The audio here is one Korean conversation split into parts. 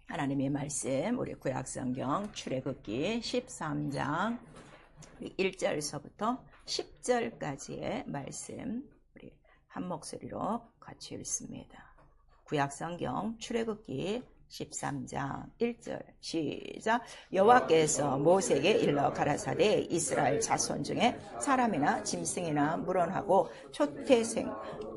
하나님의 말씀, 우리 구약성경 출애굽기 13장 1절서부터 10절까지의 말씀, 우리 한 목소리로 같이 읽습니다. 구약성경 출애굽기 13장 1절 시작. 여호와께서 모세에게 일러 가라사대 이스라엘 자손 중에 사람이나 짐승이나 물론하고 초태생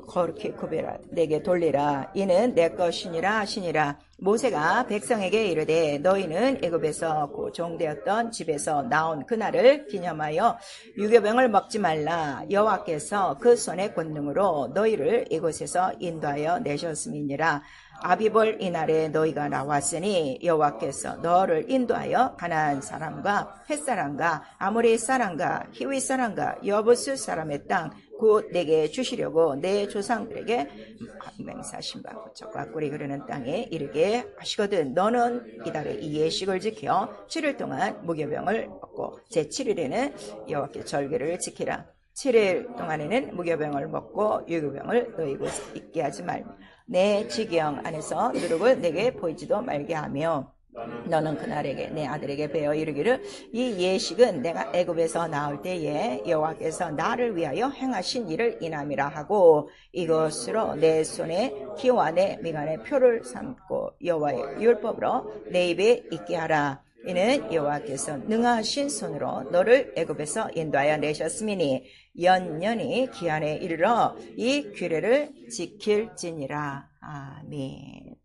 거룩히 구별하 내게 돌리라. 이는 내 것이니라 하시니라. 모세가 백성에게 이르되 너희는 애굽에서 종되었던 집에서 나온 그날을 기념하여 유교병을 먹지 말라. 여호와께서 그 손의 권능으로 너희를 이곳에서 인도하여 내셨음이니라. 아비볼 이날에 너희가 나왔으니 여호와께서 너를 인도하여 가나안 사람과 헷 사람과 아모리 사람과 히위 사람과 여부스 사람의 땅 곧 내게 주시려고 내 조상들에게 맹세하신 바 고척과 꿀이 흐르는 땅에 이르게 하시거든. 너는 이달에 이 예식을 지켜 7일 동안 무교병을 먹고 제7일에는 여호와께 절기를 지키라. 7일 동안에는 무교병을 먹고 유교병을 너희 곳에 있게 하지 말며 내 지경 안에서 누룩을 내게 보이지도 말게 하며 너는 그날에게 내 아들에게 베어 이르기를 이 예식은 내가 애굽에서 나올 때에 여호와께서 나를 위하여 행하신 일을 인함이라 하고 이것으로 내 손에 기와 내 미간에 표를 삼고 여호와의 율법으로 내 입에 있게 하라. 이는 여호와께서 능하신 손으로 너를 애굽에서 인도하여 내셨음이니 연년이 기한에 이르러 이 규례를 지킬지니라. 아멘.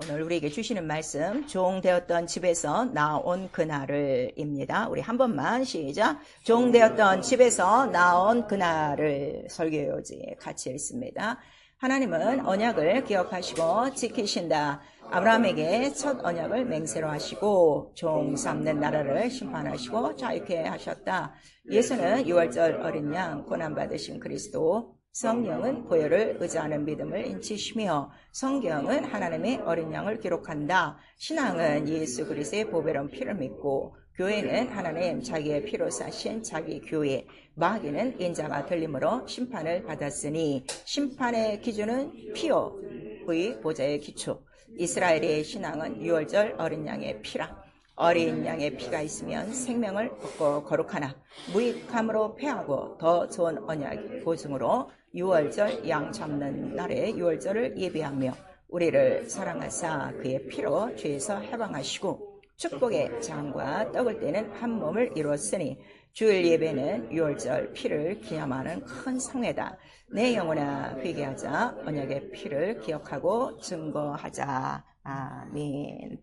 오늘 우리에게 주시는 말씀 종되었던 집에서 나온 그날을 입니다. 우리 한 번만 시작. 종되었던 집에서 나온 그날을 설교요지 같이 읽습니다. 하나님은 언약을 기억하시고 지키신다. 아브라함에게 첫 언약을 맹세로 하시고 종 삼는 나라를 심판하시고 자유케 하셨다. 예수는 유월절 어린 양 고난받으신 그리스도, 성령은 보혈을 의지하는 믿음을 인치시며 성경은 하나님의 어린 양을 기록한다. 신앙은 예수 그리스도의 보배로운 피를 믿고 교회는 하나님 자기의 피로 사신 자기 교회, 마귀는 인자가 들림으로 심판을 받았으니 심판의 기준은 피요의 보좌의 기초. 이스라엘의 신앙은 유월절 어린 양의 피라. 어린 양의 피가 있으면 생명을 얻고 거룩하나 무익함으로 패하고 더 좋은 언약의 보증으로 유월절 양 잡는 날에 유월절을 예비하며 우리를 사랑하사 그의 피로 죄에서 해방하시고 축복의 장과 떡을 떼는 한 몸을 이루었으니 주일 예배는 유월절 피를 기념하는 큰 성회다. 내 영혼아 회개하자. 언약의 피를 기억하고 증거하자. 아멘.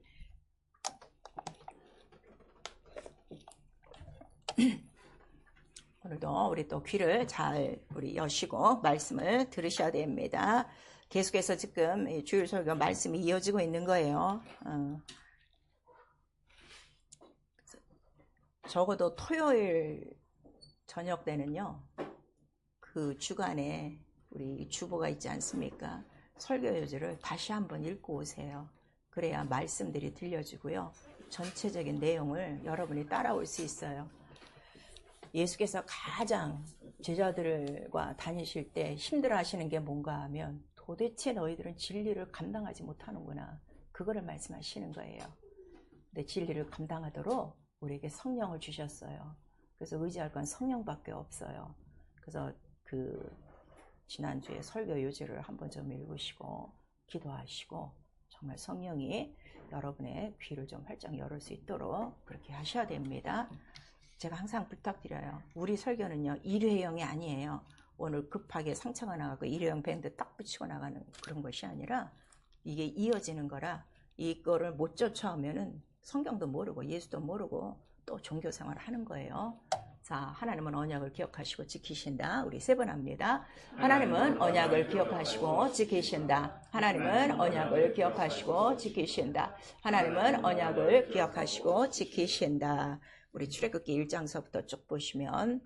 오늘도 우리 또 귀를 잘 우리 여시고 말씀을 들으셔야 됩니다. 계속해서 지금 주일 설교 말씀이 이어지고 있는 거예요. 적어도 토요일 저녁 때는요, 그 주간에 우리 주보가 있지 않습니까? 설교요지를 다시 한번 읽고 오세요. 그래야 말씀들이 들려지고요. 전체적인 내용을 여러분이 따라올 수 있어요. 예수께서 가장 제자들과 다니실 때 힘들어 하시는 게 뭔가 하면 도대체 너희들은 진리를 감당하지 못하는구나. 그거를 말씀하시는 거예요. 근데 진리를 감당하도록 우리에게 성령을 주셨어요. 그래서 의지할 건 성령밖에 없어요. 그래서 그 지난주에 설교 요지를 한번 좀 읽으시고 기도하시고 정말 성령이 여러분의 귀를 좀 활짝 열을 수 있도록 그렇게 하셔야 됩니다. 제가 항상 부탁드려요. 우리 설교는요, 일회용이 아니에요. 오늘 급하게 상처가 나가고 일회용 밴드 딱 붙이고 나가는 그런 것이 아니라 이게 이어지는 거라 이거를 못 쫓아오면은 성경도 모르고 예수도 모르고 또 종교생활을 하는 거예요. 자, 하나님은 언약을 기억하시고 지키신다. 우리 세 번 합니다. 하나님은 언약을 기억하시고 지키신다. 하나님은 언약을 기억하시고 지키신다. 하나님은 언약을 기억하시고 지키신다. 우리 출애굽기 1장서부터 쭉 보시면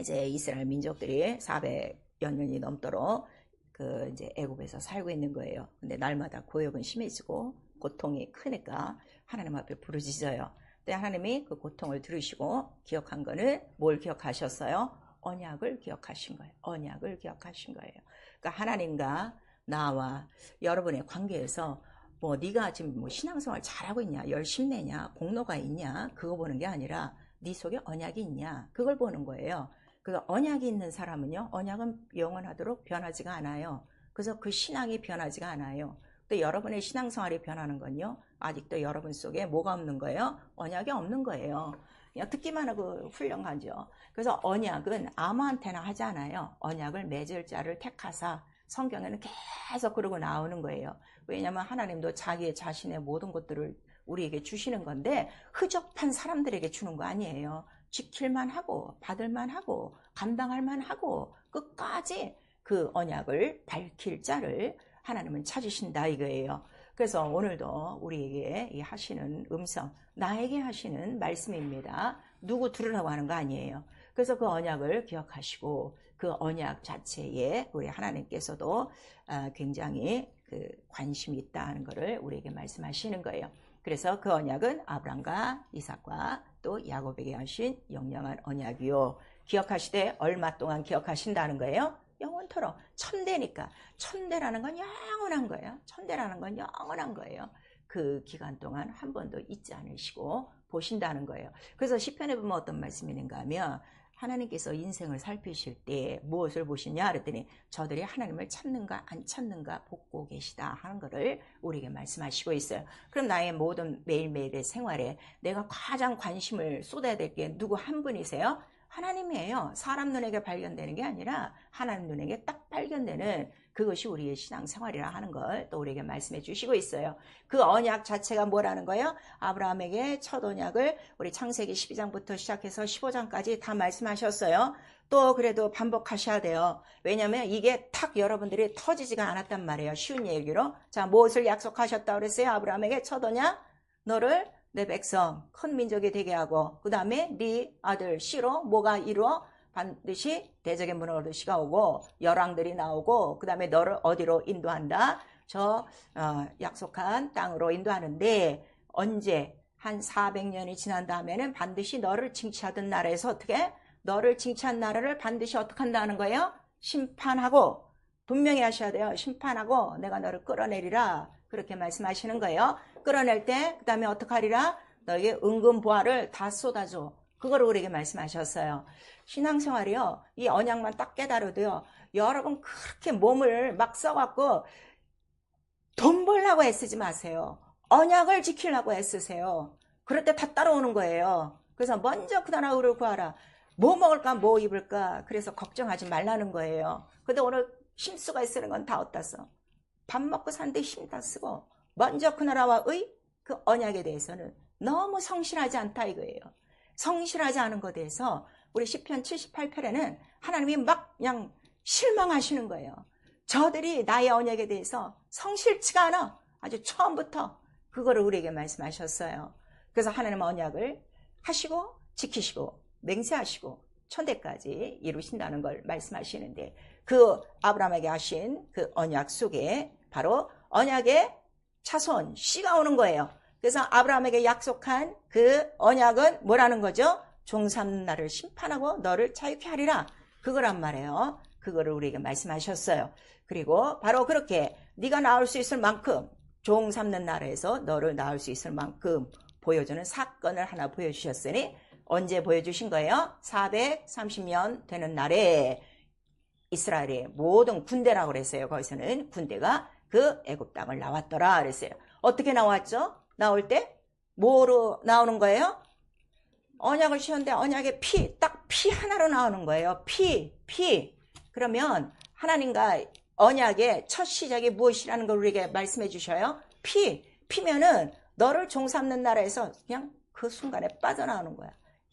이제 이스라엘 민족들이 400여 년이 넘도록 그 이제 애굽에서 살고 있는 거예요. 근데 날마다 고역은 심해지고 고통이 크니까 하나님 앞에 부르짖어요. 근데 하나님이 그 고통을 들으시고 기억한 거는 뭘 기억하셨어요? 언약을 기억하신 거예요. 언약을 기억하신 거예요. 그러니까 하나님과 나와 여러분의 관계에서 뭐 네가 지금 뭐 신앙생활 잘하고 있냐, 열심내냐, 공로가 있냐, 그거 보는 게 아니라 네 속에 언약이 있냐, 그걸 보는 거예요. 그 언약이 있는 사람은요, 언약은 영원하도록 변하지가 않아요. 그래서 그 신앙이 변하지가 않아요. 또 여러분의 신앙생활이 변하는 건요, 아직도 여러분 속에 뭐가 없는 거예요? 언약이 없는 거예요. 그냥 듣기만 하고 훌륭하죠. 그래서 언약은 아무한테나 하지 않아요. 언약을 맺을 자를 택하사, 성경에는 계속 그러고 나오는 거예요. 왜냐하면 하나님도 자기의 자신의 모든 것들을 우리에게 주시는 건데 흐적한 사람들에게 주는 거 아니에요. 지킬만 하고 받을만 하고 감당할만 하고 끝까지 그 언약을 밝힐 자를 하나님은 찾으신다 이거예요. 그래서 오늘도 우리에게 하시는 음성, 나에게 하시는 말씀입니다. 누구 들으라고 하는 거 아니에요. 그래서 그 언약을 기억하시고 그 언약 자체에 우리 하나님께서도 굉장히 그 관심이 있다는 것을 우리에게 말씀하시는 거예요. 그래서 그 언약은 아브람과 이삭과 또 야곱에게 하신 영영한 언약이요. 기억하시되 얼마 동안 기억하신다는 거예요? 영원토록. 천대니까. 천대라는 건 영원한 거예요. 천대라는 건 영원한 거예요. 그 기간 동안 한 번도 잊지 않으시고 보신다는 거예요. 그래서 시편에 보면 어떤 말씀이 있는가 하면 하나님께서 인생을 살피실 때 무엇을 보시냐 그랬더니 저들이 하나님을 찾는가 안 찾는가 보고 계시다 하는 것을 우리에게 말씀하시고 있어요. 그럼 나의 모든 매일매일의 생활에 내가 가장 관심을 쏟아야 될 게 누구 한 분이세요? 하나님이에요. 사람 눈에게 발견되는 게 아니라 하나님 눈에게 딱 발견되는 그것이 우리의 신앙생활이라 하는 걸 또 우리에게 말씀해 주시고 있어요. 그 언약 자체가 뭐라는 거예요? 아브라함에게 첫 언약을 우리 창세기 12장부터 시작해서 15장까지 다 말씀하셨어요. 또 그래도 반복하셔야 돼요. 왜냐하면 이게 탁 여러분들이 터지지가 않았단 말이에요. 쉬운 얘기로. 자, 무엇을 약속하셨다고 그랬어요? 아브라함에게 첫 언약, 너를 내 백성 큰 민족이 되게 하고 그 다음에 네 아들 시로 뭐가 이루어? 반드시 대적의 문을 얻으시가 오고 열왕들이 나오고 그 다음에 너를 어디로 인도한다? 저 약속한 땅으로 인도하는데 언제? 한 400년이 지난 다음에는 반드시 너를 징치하던 나라에서 어떻게? 너를 징치한 나라를 반드시 어떻게 한다는 거예요? 심판하고 분명히 하셔야 돼요. 심판하고 내가 너를 끌어내리라 그렇게 말씀하시는 거예요. 끌어낼 때 그 다음에 어떻게 하리라? 너에게 은금 보화를 다 쏟아줘. 그거를 우리에게 말씀하셨어요. 신앙생활이요. 이 언약만 딱 깨달아도요. 여러분 그렇게 몸을 막 써갖고 돈 벌려고 애쓰지 마세요. 언약을 지키려고 애쓰세요. 그럴 때 다 따라오는 거예요. 그래서 먼저 그 나라를 구하라. 뭐 먹을까 뭐 입을까 그래서 걱정하지 말라는 거예요. 근데 오늘 힘쓰고 애쓰는 건 다 어디다 써? 밥 먹고 사는데 힘 다 쓰고 먼저 그 나라와의 그 언약에 대해서는 너무 성실하지 않다 이거예요. 성실하지 않은 것에 대해서 우리 시편 78편에는 하나님이 막 그냥 실망하시는 거예요. 저들이 나의 언약에 대해서 성실치가 않아. 아주 처음부터 그거를 우리에게 말씀하셨어요. 그래서 하나님은 언약을 하시고 지키시고 맹세하시고 천대까지 이루신다는 걸 말씀하시는데 그 아브라함에게 하신 그 언약 속에 바로 언약의 차손 씨가 오는 거예요. 그래서 아브라함에게 약속한 그 언약은 뭐라는 거죠? 종3 날을 심판하고 너를 자유케 하리라. 그거란 말이에요. 그거를 우리에게 말씀하셨어요. 그리고 바로 그렇게 네가 나올 수 있을 만큼 종 3는 나라에서 너를 낳을 수 있을 만큼 보여주는 사건을 하나 보여주셨으니 언제 보여주신 거예요? 430년 되는 날에 이스라엘의 모든 군대라고 그랬어요. 거기서는 군대가 그 애굽 땅을 나왔더라 그랬어요. 어떻게 나왔죠? 나올 때 뭐로 나오는 거예요? 언약을 씌웠는데 언약의 피, 딱 피 하나로 나오는 거예요. 피. 그러면 하나님과 언약의 첫 시작이 무엇이라는 걸 우리에게 말씀해 주셔요. 피면은 너를 종삼는 나라에서 그냥 그 순간에 빠져나오는 거야.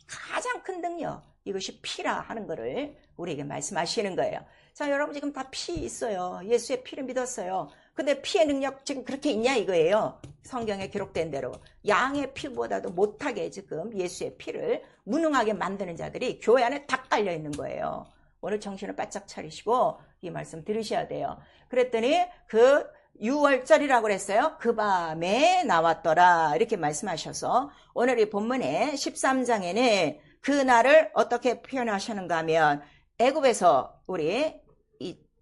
가장 큰 능력, 이것이 피라 하는 거를 우리에게 말씀하시는 거예요. 자, 여러분 지금 다 피 있어요. 예수의 피를 믿었어요. 근데 피의 능력 지금 그렇게 있냐 이거예요. 성경에 기록된 대로 양의 피보다도 못하게 지금 예수의 피를 무능하게 만드는 자들이 교회 안에 다 깔려 있는 거예요. 오늘 정신을 바짝 차리시고 이 말씀 들으셔야 돼요. 그랬더니 그 6월절이라고 그랬어요. 그 밤에 나왔더라 이렇게 말씀하셔서 오늘 이 본문의 13장에는 그 날을 어떻게 표현하시는가 하면 애굽에서 우리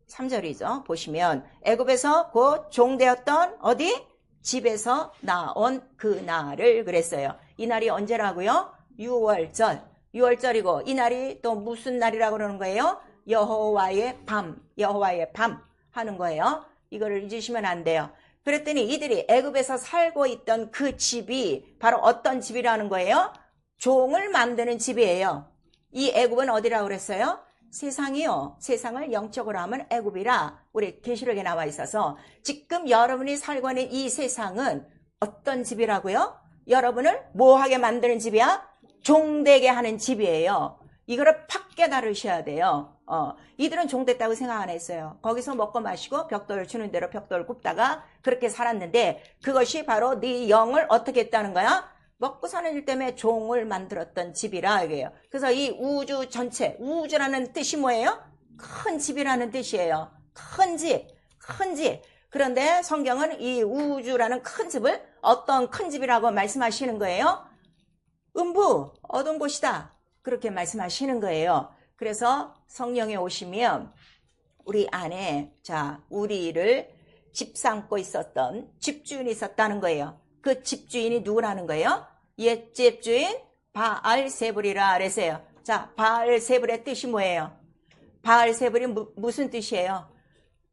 3절이죠. 보시면 애굽에서 곧 종되었던 어디? 집에서 나온 그날을 그랬어요. 이 날이 언제라고요? 6월절. 6월절이고 이 날이 또 무슨 날이라고 그러는 거예요? 여호와의 밤. 여호와의 밤 하는 거예요. 이거를 잊으시면 안 돼요. 그랬더니 이들이 애굽에서 살고 있던 그 집이 바로 어떤 집이라는 거예요? 종을 만드는 집이에요. 이 애굽은 어디라고 그랬어요? 세상이요. 세상을 영적으로 하면 애굽이라 우리 계시록에 나와 있어서 지금 여러분이 살고 있는 이 세상은 어떤 집이라고요? 여러분을 뭐하게 만드는 집이야? 종되게 하는 집이에요. 이거를 팍 깨달으셔야 돼요. 이들은 종됐다고 생각 안 했어요. 거기서 먹고 마시고 벽돌 주는 대로 벽돌 굽다가 그렇게 살았는데 그것이 바로 네 영을 어떻게 했다는 거야? 먹고 사는 일 때문에 종을 만들었던 집이라 이게요. 그래서 이 우주 전체, 우주라는 뜻이 뭐예요? 큰 집이라는 뜻이에요. 큰 집, 큰 집. 그런데 성경은 이 우주라는 큰 집을 어떤 큰 집이라고 말씀하시는 거예요? 음부, 어두운 곳이다. 그렇게 말씀하시는 거예요. 그래서 성령에 오시면 우리 안에 우리를 집 삼고 있었던 집주인이 있었다는 거예요. 그 집주인이 누구라는 거예요? 옛 집주인 바알세불이라 그랬어요. 자, 바알세불의 뜻이 뭐예요? 바알세불이 무슨 뜻이에요?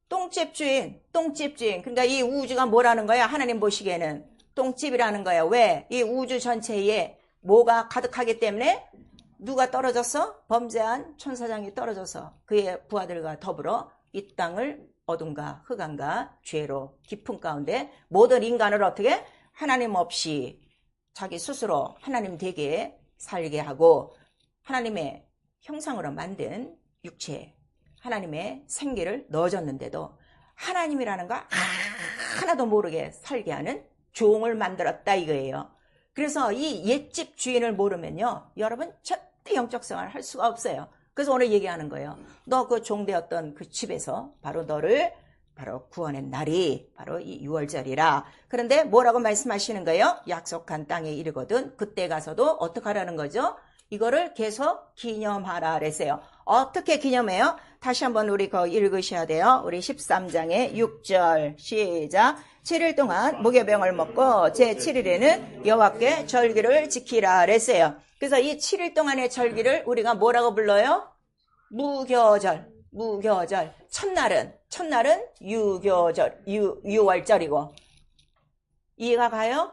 똥집주인, 똥집주인. 그러니까 이 우주가 뭐라는 거야? 하나님 보시기에는 똥집이라는 거예요. 왜? 이 우주 전체에 뭐가 가득하기 때문에 누가 떨어졌어? 범죄한 천사장이 떨어져서 그의 부하들과 더불어 이 땅을 어둠과 흑암과 죄로 깊은 가운데 모든 인간을 어떻게? 하나님 없이 자기 스스로 하나님 되게 살게 하고 하나님의 형상으로 만든 육체에 하나님의 생기를 넣어줬는데도 하나님이라는 거 하나도 모르게 살게 하는 종을 만들었다 이거예요. 그래서 이 옛집 주인을 모르면요, 여러분 절대 영적 생활을 할 수가 없어요. 그래서 오늘 얘기하는 거예요. 너 그 종되었던 그 집에서 바로 너를 바로 구원의 날이 바로 이 6월절이라. 그런데 뭐라고 말씀하시는 거예요? 약속한 땅에 이르거든 그때 가서도 어떻게 하라는 거죠? 이거를 계속 기념하라 그랬어요. 어떻게 기념해요? 다시 한번 우리 거 읽으셔야 돼요. 우리 13장의 6절 시작. 7일 동안 무교병을 먹고 제7일에는 여호와께 절기를 지키라 그랬어요. 그래서 이 7일 동안의 절기를 우리가 뭐라고 불러요? 무교절. 무교절. 첫날은 유교절, 6월절이고 이해가 가요?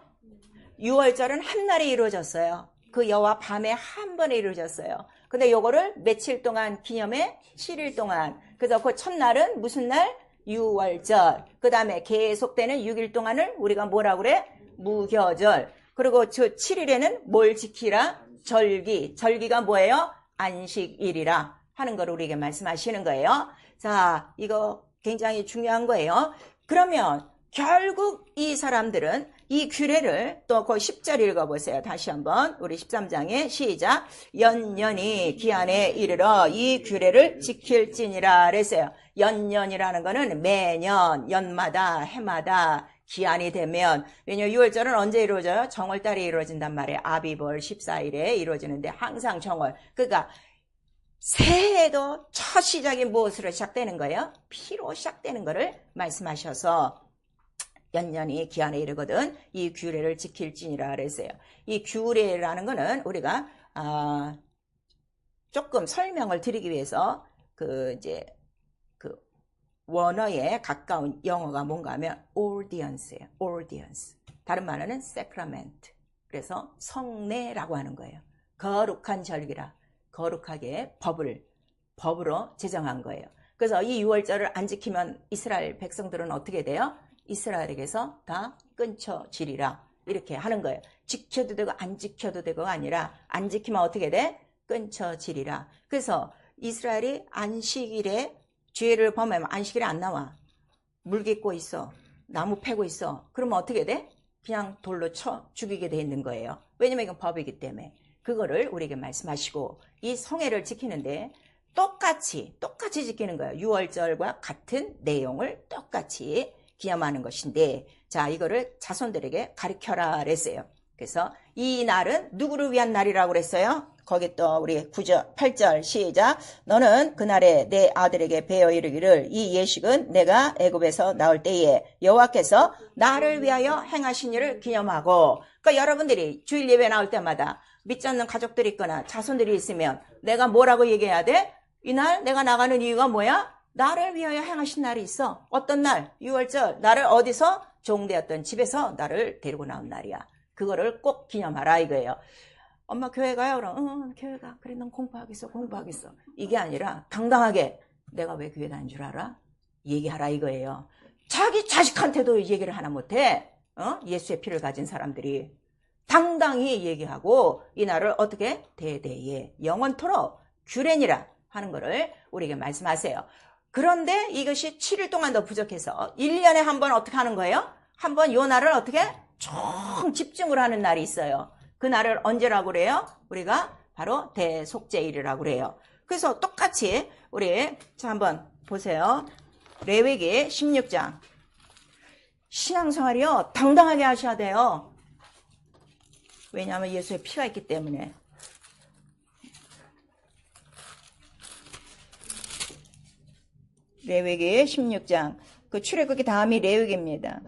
6월절은 한 날에 이루어졌어요. 그 여호와 밤에 한 번에 이루어졌어요. 근데 요거를 며칠 동안 기념해? 7일 동안. 그래서 그 첫날은 무슨 날? 6월절. 그 다음에 계속되는 6일 동안을 우리가 뭐라고 그래? 무교절. 그리고 저 7일에는 뭘 지키라? 절기. 절기가 뭐예요? 안식일이라 하는 걸 우리에게 말씀하시는 거예요. 자, 이거 굉장히 중요한 거예요. 그러면 결국 이 사람들은 이 규례를 또 그 10절 읽어보세요. 다시 한번 우리 13장에 시작. 연년이 기한에 이르러 이 규례를 지킬지니라 그랬어요. 연년이라는 거는 매년, 연마다, 해마다 기한이 되면, 왜냐면 6월절은 언제 이루어져요? 정월달에 이루어진단 말이에요. 아비벌 14일에 이루어지는데 항상 정월. 그러니까 새해에도 첫 시작이 무엇으로 시작되는 거예요? 피로 시작되는 거를 말씀하셔서 연년이 기한에 이르거든 이 규례를 지킬지니라 그랬어요. 이 규례라는 거는 우리가 조금 설명을 드리기 위해서 그 원어에 가까운 영어가 뭔가 하면 ordiance예요. ordiance. 다른 말로는 sacrament. 그래서 성례라고 하는 거예요. 거룩한 절기라. 거룩하게 법으로 제정한 거예요. 그래서 이 6월절을 안 지키면 이스라엘 백성들은 어떻게 돼요? 이스라엘에게서 다 끊쳐지리라 이렇게 하는 거예요. 지켜도 되고 안 지켜도 되고가 아니라 안 지키면 어떻게 돼? 끊쳐지리라. 그래서 이스라엘이 안식일에 죄를 범하면 안식일에 안 나와. 물 깃고 있어. 나무 패고 있어. 그러면 어떻게 돼? 그냥 돌로 쳐 죽이게 돼 있는 거예요. 왜냐면 이건 법이기 때문에. 그거를 우리에게 말씀하시고 이 성회를 지키는데 똑같이 지키는 거예요. 6월절과 같은 내용을 똑같이 기념하는 것인데, 자, 이거를 자손들에게 가르쳐라 그랬어요. 그래서 이 날은 누구를 위한 날이라고 그랬어요? 거기 또 우리 9절, 8절 시작. 너는 그날에 내 아들에게 배어 이르기를 이 예식은 내가 애굽에서 나올 때에 여호와께서 나를 위하여 행하신 일을 기념하고. 그러니까 여러분들이 주일 예배 나올 때마다 믿지 않는 가족들이 있거나 자손들이 있으면 내가 뭐라고 얘기해야 돼? 이날 내가 나가는 이유가 뭐야? 나를 위하여 행하신 날이 있어. 어떤 날? 6월절. 나를 어디서? 종되었던 집에서 나를 데리고 나온 날이야. 그거를 꼭 기념하라 이거예요. 엄마 교회 가요? 그럼 교회 가. 그래 넌 공부하겠어. 이게 아니라 당당하게 내가 왜 교회 다닌 줄 알아? 얘기하라 이거예요. 자기 자식한테도 얘기를 하나 못해. 예수의 피를 가진 사람들이 당당히 얘기하고 이 날을 어떻게? 대대에 영원토록 규례니라 하는 거를 우리에게 말씀하세요. 그런데 이것이 7일 동안도 부족해서 1년에 한 번 어떻게 하는 거예요? 한 번 요 날을 어떻게? 총 집중을 하는 날이 있어요. 그 날을 언제라고 그래요? 우리가 바로 대속죄일이라고 그래요. 그래서 똑같이 우리 자 한번 보세요. 레위기 16장. 신앙생활이요 당당하게 하셔야 돼요. 왜냐하면 예수의 피가 있기 때문에. 레위기 16장. 그 출애굽기 다음이 레위기입니다.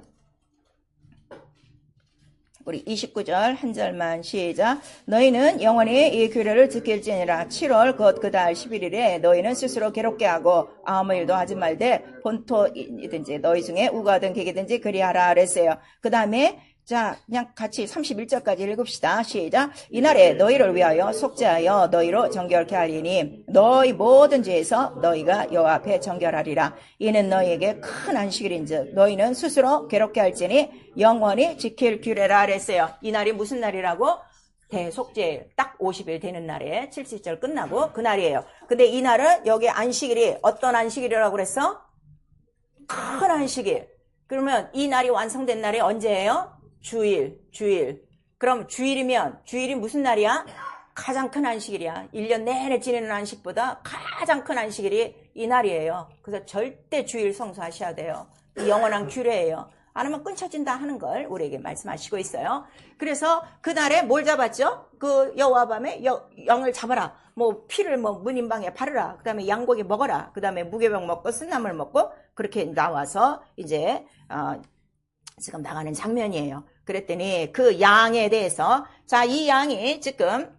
우리 29절 한 절만 시작. 너희는 영원히 이 규례를 지킬지니라. 7월 곧 그 달 11일에 너희는 스스로 괴롭게 하고 아무 일도 하지 말되 본토이든지 너희 중에 우가든 개기든지 그리하라 그랬어요. 그 다음에 자 그냥 같이 31절까지 읽읍시다. 시작. 이날에 너희를 위하여 속죄하여 너희로 정결케 하리니 너희 모든 죄에서 너희가 여호와 앞에 정결하리라. 이는 너희에게 큰 안식일인즉 너희는 스스로 괴롭게 할지니 영원히 지킬 규례라 그랬어요. 이날이 무슨 날이라고? 대속죄일 딱 50일 되는 날에 70절 끝나고 그 날이에요. 근데 이 날은 여기 안식일이 어떤 안식일이라고 그랬어? 큰 안식일. 그러면 이 날이 완성된 날이 언제예요? 주일. 그럼 주일이 무슨 날이야? 가장 큰 안식일이야. 1년 내내 지내는 안식보다 가장 큰 안식일이 이 날이에요. 그래서 절대 주일 성수하셔야 돼요. 영원한 규례예요. 안 하면 끊쳐진다 하는 걸 우리에게 말씀하시고 있어요. 그래서 그날에 뭘 잡았죠? 그 여호와 밤에 영을 잡아라. 뭐 피를 문인방에 바르라. 그 다음에 양고기 먹어라. 그 다음에 무교병 먹고 쓴나물 먹고 그렇게 나와서 이제 지금 나가는 장면이에요. 그랬더니 그 양에 대해서 자, 이 양이 지금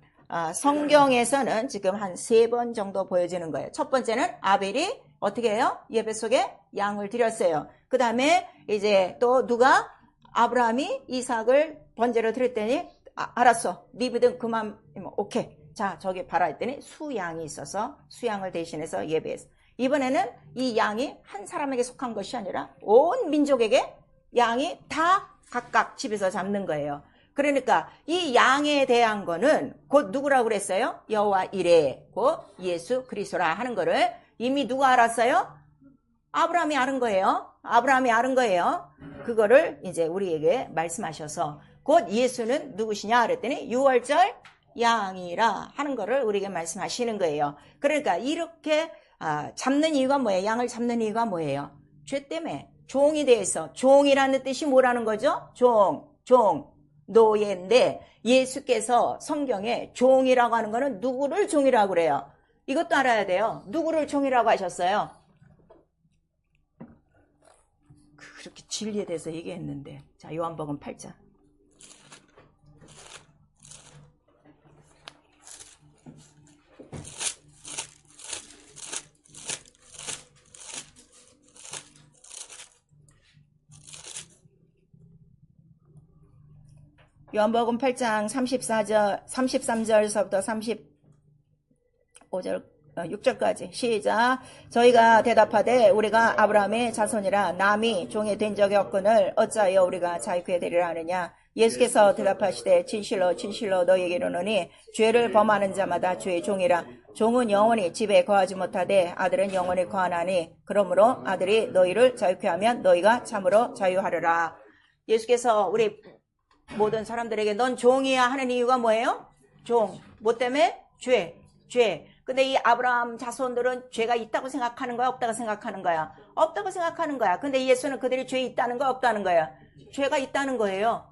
성경에서는 지금 한 3번 정도 보여지는 거예요. 첫 번째는 아벨이 어떻게 해요? 예배 속에 양을 드렸어요. 그 다음에 이제 또 누가? 아브라함이 이삭을 번제로 드렸더니 알았어. 네 믿음 그만 오케이. 자 저기 봐라 했더니 수양이 있어서 수양을 대신해서 예배했어. 이번에는 이 양이 한 사람에게 속한 것이 아니라 온 민족에게 양이 다 각각 집에서 잡는 거예요. 그러니까 이 양에 대한 거는 곧 누구라고 그랬어요? 여호와 이레 곧 예수 그리스도라 하는 거를 이미 누가 알았어요? 아브라함이 아는 거예요. 그거를 이제 우리에게 말씀하셔서 곧 예수는 누구시냐 그랬더니 6월절 양이라 하는 거를 우리에게 말씀하시는 거예요. 그러니까 이렇게 잡는 이유가 뭐예요? 양을 잡는 이유가 뭐예요? 죄 때문에. 종이 대해서. 종이라는 뜻이 뭐라는 거죠? 종. 노예인데 예수께서 성경에 종이라고 하는 거는 누구를 종이라고 그래요? 이것도 알아야 돼요. 누구를 종이라고 하셨어요? 그렇게 진리에 대해서 얘기했는데. 자, 요한복음 8장. 요한복음 8장 33절서부터 35절 6절까지 시작. 저희가 대답하되 우리가 아브라함의 자손이라 남이 종이 된 적이 없거늘 어찌하여 우리가 자유케 되리라 하느냐. 예수께서 대답하시되 진실로 너희에게 이르노니 죄를 범하는 자마다 죄의 종이라. 종은 영원히 집에 거하지 못하되 아들은 영원히 거하나니 그러므로 아들이 너희를 자유케 하면 너희가 참으로 자유하리라. 예수께서 우리 모든 사람들에게 넌 종이야 하는 이유가 뭐예요? 종. 뭐 때문에? 죄. 근데 이 아브라함 자손들은 죄가 있다고 생각하는 거야? 없다고 생각하는 거야? 없다고 생각하는 거야. 근데 예수는 그들이 죄 있다는 거야? 없다는 거야? 죄가 있다는 거예요.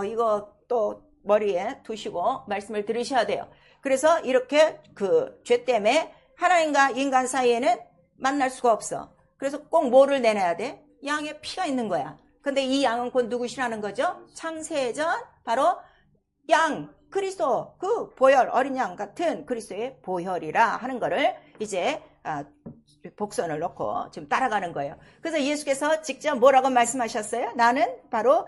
이거 또 머리에 두시고 말씀을 들으셔야 돼요. 그래서 이렇게 그 죄 때문에 하나님과 인간 사이에는 만날 수가 없어. 그래서 꼭 뭐를 내놔야 돼? 양의 피가 있는 거야. 근데 이 양은 곧 누구시라는 거죠? 창세전 바로 양, 그리스도, 그 보혈, 어린 양 같은 그리스도의 보혈이라 하는 거를 이제 복선을 놓고 지금 따라가는 거예요. 그래서 예수께서 직접 뭐라고 말씀하셨어요? 나는 바로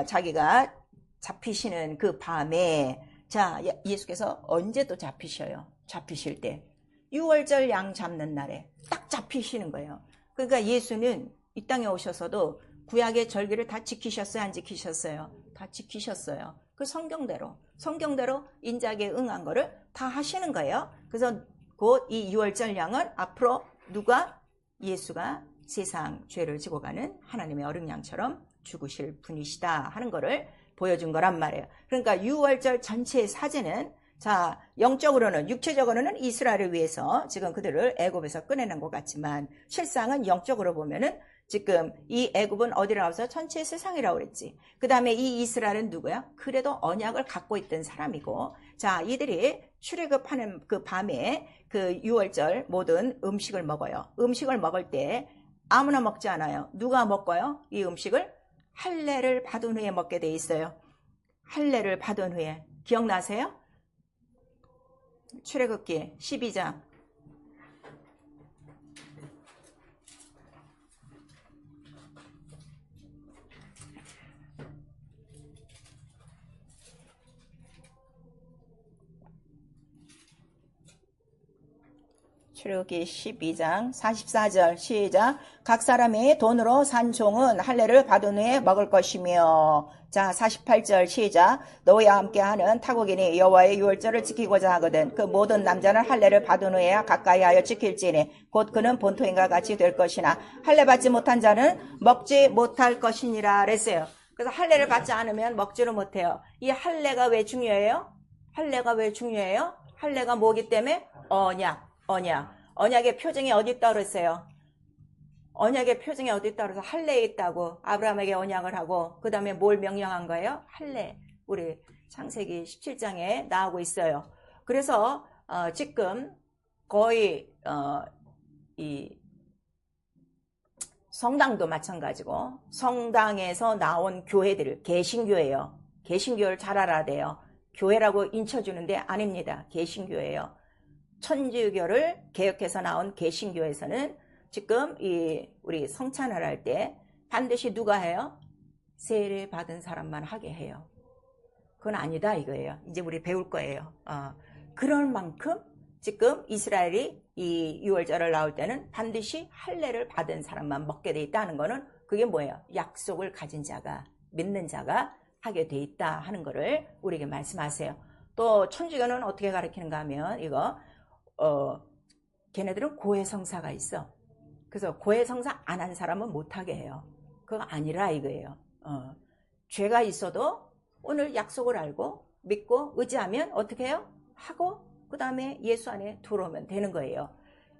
자기가 잡히시는 그 밤에, 자, 예수께서 언제 또 잡히셔요? 잡히실 때 6월절 양 잡는 날에 딱 잡히시는 거예요. 그러니까 예수는 이 땅에 오셔서도 구약의 절기를 다 지키셨어요? 안 지키셨어요? 다 지키셨어요. 그 성경대로 인자에게 응한 거를 다 하시는 거예요. 그래서 곧 이 6월절 양은 앞으로 예수가 세상 죄를 지고 가는 하나님의 어린 양처럼 죽으실 분이시다 하는 거를 보여준 거란 말이에요. 그러니까 6월절 전체의 사제는, 자, 영적으로는, 육체적으로는 이스라엘을 위해서 지금 그들을 애굽에서 꺼내는 것 같지만 실상은 영적으로 보면은 지금 이 애굽은 어디라고 해서 전체 세상이라고 그랬지. 그 다음에 이 이스라엘은 누구야? 그래도 언약을 갖고 있던 사람이고, 자, 이들이 출애굽하는 그 밤에 그 6월절 모든 음식을 먹어요. 음식을 먹을 때 아무나 먹지 않아요. 누가 먹어요? 이 음식을 할례를 받은 후에 먹게 돼 있어요. 할례를 받은 후에. 기억나세요? 출애굽기 12장. 출애굽기 12장 44절 시작. 각 사람이 돈으로 산 종은 할례를 받은 후에 먹을 것이며, 자 48절 시작. 너희와 함께하는 타국인이 여호와의 유월절을 지키고자 하거든 그 모든 남자는 할례를 받은 후에야 가까이하여 지킬지니 곧 그는 본토인과 같이 될 것이나 할례 받지 못한 자는 먹지 못할 것이니라 그랬어요. 그래서 할례를 받지 않으면 먹지를 못해요. 이 할례가 왜 중요해요? 할례가 왜 중요해요? 할례가 뭐기 때문에? 언약의 표징이 어디 있다고 그랬어요? 언약의 표징이 어디 있다고 그래서 할례에 있다고 아브라함에게 언약을 하고 그 다음에 뭘 명령한 거예요? 할례. 우리 창세기 17장에 나오고 있어요. 그래서 지금 거의 이 성당도 마찬가지고 성당에서 나온 교회들 개신교예요. 개신교를 잘 알아야 돼요. 교회라고 인쳐주는데 아닙니다. 개신교예요. 천주교를 개혁해서 나온 개신교에서는 지금 우리 성찬을 할 때 반드시 누가 해요? 세례 받은 사람만 하게 해요. 그건 아니다 이거예요. 이제 우리 배울 거예요. 그럴 만큼 지금 이스라엘이 이 유월절을 나올 때는 반드시 할례를 받은 사람만 먹게 돼 있다는 거는 그게 뭐예요? 약속을 가진 자가, 믿는 자가 하게 돼 있다 하는 거를 우리에게 말씀하세요. 또 천주교는 어떻게 가르치는가 하면 이거 걔네들은 고해성사가 있어. 그래서 고해성사 안 한 사람은 못하게 해요. 그거 아니라 이거예요. 죄가 있어도 오늘 약속을 알고 믿고 의지하면 어떻게 해요? 하고 그 다음에 예수 안에 들어오면 되는 거예요.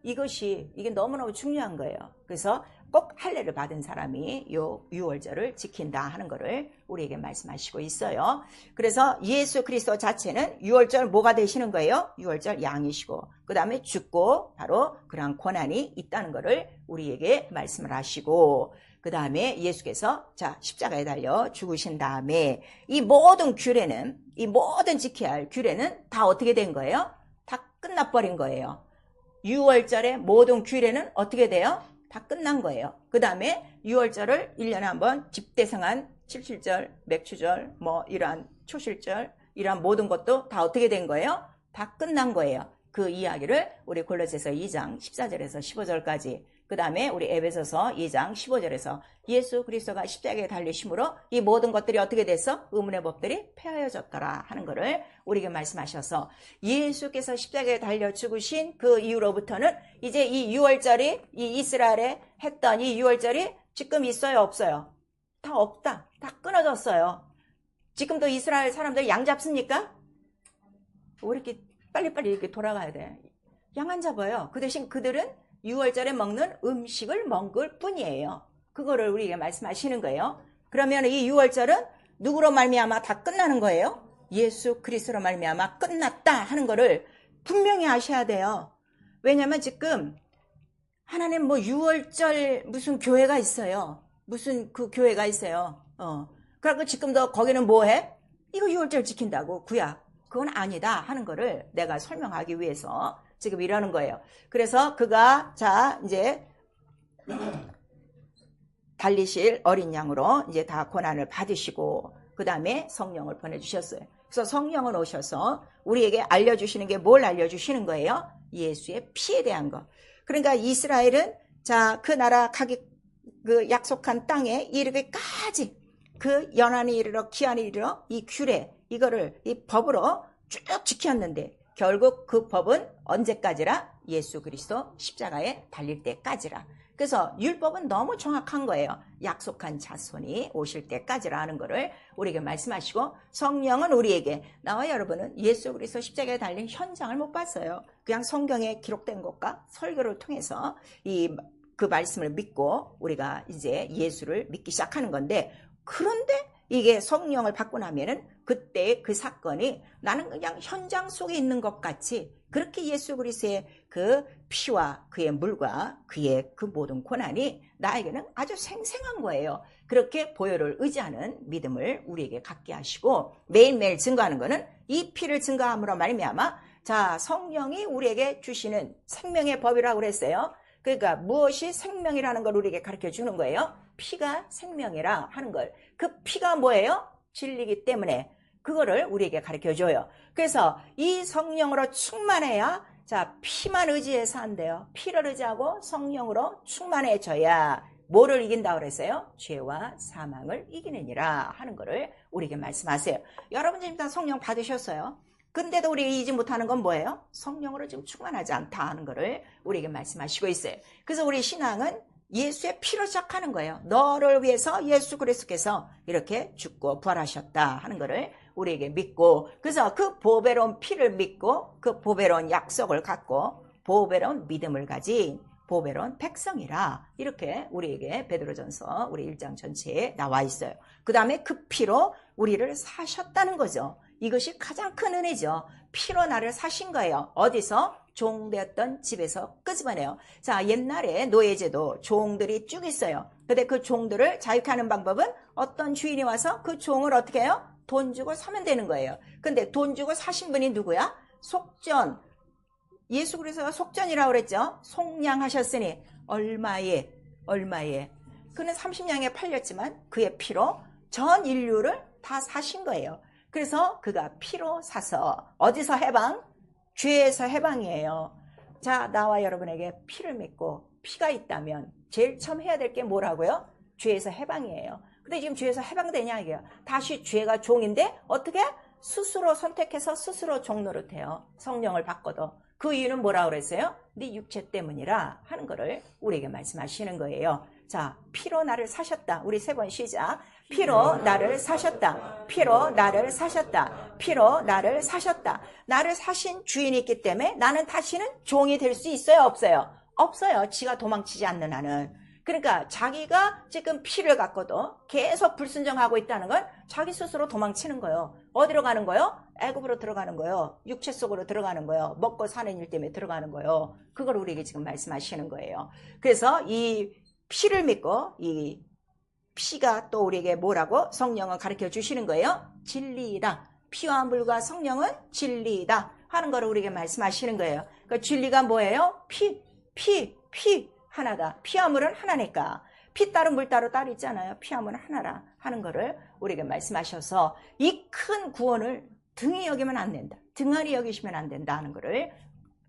이게 너무너무 중요한 거예요. 그래서 꼭 할례를 받은 사람이 요 유월절을 지킨다 하는 거를 우리에게 말씀하시고 있어요. 그래서 예수 그리스도 자체는 유월절 뭐가 되시는 거예요? 유월절 양이시고 그 다음에 죽고 바로 그러한 권한이 있다는 거를 우리에게 말씀을 하시고 그 다음에 예수께서 자 십자가에 달려 죽으신 다음에 이 모든 규례는 이 모든 지켜야 할 규례는 다 어떻게 된 거예요? 다 끝나버린 거예요. 유월절의 모든 규례는 어떻게 돼요? 다 끝난 거예요. 그 다음에 6월절을 1년에 한번 집대성한 77절, 맥추절, 이러한 초실절, 이러한 모든 것도 다 어떻게 된 거예요? 다 끝난 거예요. 그 이야기를 우리 골로새서 2장 14절에서 15절까지 그 다음에 우리 에베소서 2장 15절에서 예수 그리스도가 십자가에 달리심으로 이 모든 것들이 어떻게 됐어? 의문의 법들이 폐하여졌더라 하는 거를 우리에게 말씀하셔서 예수께서 십자가에 달려 죽으신 그 이후로부터는 이제 이 6월절이 이 이스라엘에 했던 이 6월절이 지금 있어요? 없어요? 다 없다. 다 끊어졌어요. 지금도 이스라엘 사람들 양 잡습니까? 왜 이렇게 빨리빨리 이렇게 돌아가야 돼? 양 안 잡아요. 그 대신 그들은 6월절에 먹는 음식을 먹을 뿐이에요. 그거를 우리에게 말씀하시는 거예요. 그러면 이 6월절은 누구로 말미암아 다 끝나는 거예요? 예수 그리스도로 말미암아 끝났다 하는 거를 분명히 아셔야 돼요. 왜냐면 지금 하나님 뭐 6월절 무슨 교회가 있어요. 무슨 그 교회가 있어요. 그래갖고 지금도 거기는 뭐 해? 이거 6월절 지킨다고 구약. 그건 아니다 하는 거를 내가 설명하기 위해서 지금 이러는 거예요. 그래서 그가 자 이제 달리실 어린 양으로 이제 다 고난을 받으시고 그 다음에 성령을 보내주셨어요. 그래서 성령은 오셔서 우리에게 알려주시는 게 뭘 알려주시는 거예요? 예수의 피에 대한 거. 그러니까 이스라엘은 자 그 나라 가기 그 약속한 땅에 이르기까지 그 연한이 이르러 기한이 이르러 이 규례 이거를 이 법으로 쭉 지켰는데 결국 그 법은 언제까지라? 예수 그리스도 십자가에 달릴 때까지라. 그래서 율법은 너무 정확한 거예요. 약속한 자손이 오실 때까지라는 거를 우리에게 말씀하시고 성령은 우리에게 나와 여러분은 예수 그리스도 십자가에 달린 현장을 못 봤어요. 그냥 성경에 기록된 것과 설교를 통해서 그 말씀을 믿고 우리가 이제 예수를 믿기 시작하는 건데 그런데 이게 성령을 받고 나면은 그때 그 사건이 나는 그냥 현장 속에 있는 것 같이 그렇게 예수 그리스도의 그 피와 그의 물과 그의 그 모든 고난이 나에게는 아주 생생한 거예요. 그렇게 보혈을 의지하는 믿음을 우리에게 갖게 하시고 매일매일 증거하는 거는 이 피를 증거함으로 말미암아 자 성령이 우리에게 주시는 생명의 법이라고 그랬어요. 그러니까 무엇이 생명이라는 걸 우리에게 가르쳐 주는 거예요. 피가 생명이라 하는 걸. 그 피가 뭐예요? 진리이기 때문에 그거를 우리에게 가르쳐 줘요. 그래서 이 성령으로 충만해야 자 피만 의지해서 안 돼요. 피를 의지하고 성령으로 충만해져야 뭐를 이긴다고 그랬어요? 죄와 사망을 이기느니라 하는 거를 우리에게 말씀하세요. 여러분 지금 다 성령 받으셨어요. 근데도 우리가 이기지 못하는 건 뭐예요? 성령으로 지금 충만하지 않다 하는 거를 우리에게 말씀하시고 있어요. 그래서 우리 신앙은 예수의 피로 시작하는 거예요. 너를 위해서 예수 그리스도께서 이렇게 죽고 부활하셨다 하는 거를 우리에게 믿고 그래서 그 보배로운 피를 믿고 그 보배로운 약속을 갖고 보배로운 믿음을 가진 보배로운 백성이라 이렇게 우리에게 베드로전서 우리 1장 전체에 나와 있어요. 그 다음에 그 피로 우리를 사셨다는 거죠. 이것이 가장 큰 은혜죠. 피로 나를 사신 거예요. 어디서? 종되었던 집에서 끄집어내요. 자, 옛날에 노예제도 종들이 쭉 있어요. 근데 그 종들을 자유케 하는 방법은 어떤 주인이 와서 그 종을 어떻게 해요? 돈 주고 사면 되는 거예요. 근데 돈 주고 사신 분이 누구야? 속전. 예수 그리스도가 속전이라고 그랬죠. 속량하셨으니 얼마에 그는 30냥에 팔렸지만 그의 피로 전 인류를 다 사신 거예요. 그래서 그가 피로 사서 어디서 해방? 죄에서 해방이에요. 자, 나와 여러분에게 피를 믿고 피가 있다면 제일 처음 해야 될 게 뭐라고요? 죄에서 해방이에요. 근데 지금 죄에서 해방되냐 이게요. 다시 죄가 종인데 어떻게? 스스로 선택해서 스스로 종 노릇해요. 성령을 바꿔도. 그 이유는 뭐라고 그랬어요? 네 육체 때문이라 하는 거를 우리에게 말씀하시는 거예요. 자, 피로 나를 사셨다. 우리 세 번 시작. 피로 나를 사셨다. 피로 나를 사셨다. 피로 나를 사셨다. 나를 사신 주인이 있기 때문에 나는 다시는 종이 될 수 있어요? 없어요? 없어요. 지가 도망치지 않는 한은. 그러니까 자기가 지금 피를 갖고도 계속 불순종하고 있다는 건 자기 스스로 도망치는 거예요. 어디로 가는 거예요? 애굽으로 들어가는 거예요. 육체 속으로 들어가는 거예요. 먹고 사는 일 때문에 들어가는 거예요. 그걸 우리에게 지금 말씀하시는 거예요. 그래서 이 피를 믿고 이 피가 또 우리에게 뭐라고? 성령은 가르쳐 주시는 거예요. 진리이다. 피와 물과 성령은 진리이다 하는 거를 우리에게 말씀하시는 거예요. 그 진리가 뭐예요? 피 하나다. 피와 물은 하나니까. 피 따로 물 따로 있잖아요. 피와 물은 하나라 하는 거를 우리에게 말씀하셔서 이 큰 구원을 등히 여기면 안 된다. 등한히 여기시면 안 된다 하는 거를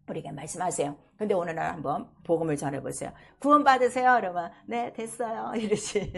우리에게 말씀하세요. 근데 오늘 날 한번 복음을 전해보세요. 구원 받으세요. 여러분. 네, 됐어요. 이러지.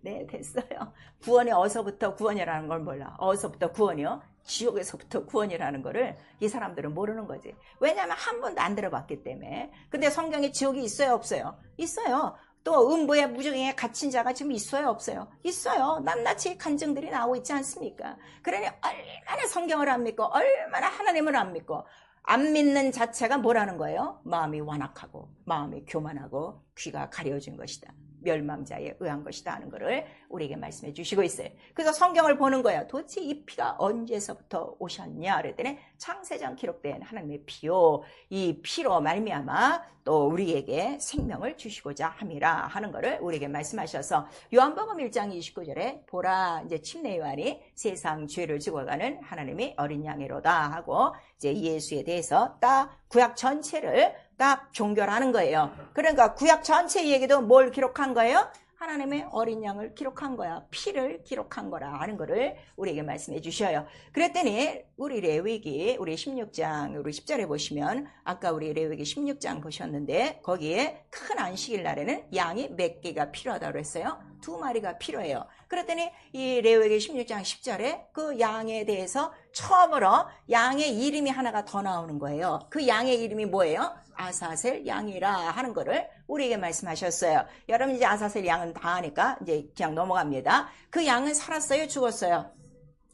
네, 됐어요. 구원이 어디서부터 구원이라는 걸 몰라. 어디서부터 구원이요? 지옥에서부터 구원이라는 거를 이 사람들은 모르는 거지. 왜냐하면 한 번도 안 들어봤기 때문에. 근데 성경에 지옥이 있어요? 없어요? 있어요. 또 음부의 무정에 갇힌 자가 지금 있어요? 없어요? 있어요. 낱낱이 간증들이 나오고 있지 않습니까? 그러니 얼마나 성경을 안 믿고 얼마나 하나님을 안 믿고 안 믿는 자체가 뭐라는 거예요? 마음이 완악하고 마음이 교만하고 귀가 가려진 것이다. 멸망자에 의한 것이다 하는 것을 우리에게 말씀해 주시고 있어요. 그래서 성경을 보는 거야. 도대체 이 피가 언제서부터 오셨냐 그랬더니 창세전 기록된 하나님의 피요, 이 피로 말미암아 또 우리에게 생명을 주시고자 함이라 하는 것을 우리에게 말씀하셔서 요한복음 1장 29절에 보라 이제 침례 요한이 세상 죄를 죽어가는 하나님이 어린 양이로다 하고 이제 예수에 대해서 딱 구약 전체를 딱 종결하는 거예요. 그러니까 구약 전체 얘기도 뭘 기록한 거예요? 하나님의 어린 양을 기록한 거야. 피를 기록한 거라 하는 거를 우리에게 말씀해 주셔요. 그랬더니 우리 레위기 우리 16장 우리 10절에 보시면 아까 우리 레위기 16장 보셨는데 거기에 큰 안식일 날에는 양이 몇 개가 필요하다고 그랬어요? 2마리가 필요해요. 그랬더니 이 레위기 16장 10절에 그 양에 대해서 처음으로 양의 이름이 하나가 더 나오는 거예요. 그 양의 이름이 뭐예요? 아사셀 양이라 하는 거를 우리에게 말씀하셨어요. 여러분 이제 아사셀 양은 다 아니까 이제 그냥 넘어갑니다. 그 양은 살았어요? 죽었어요?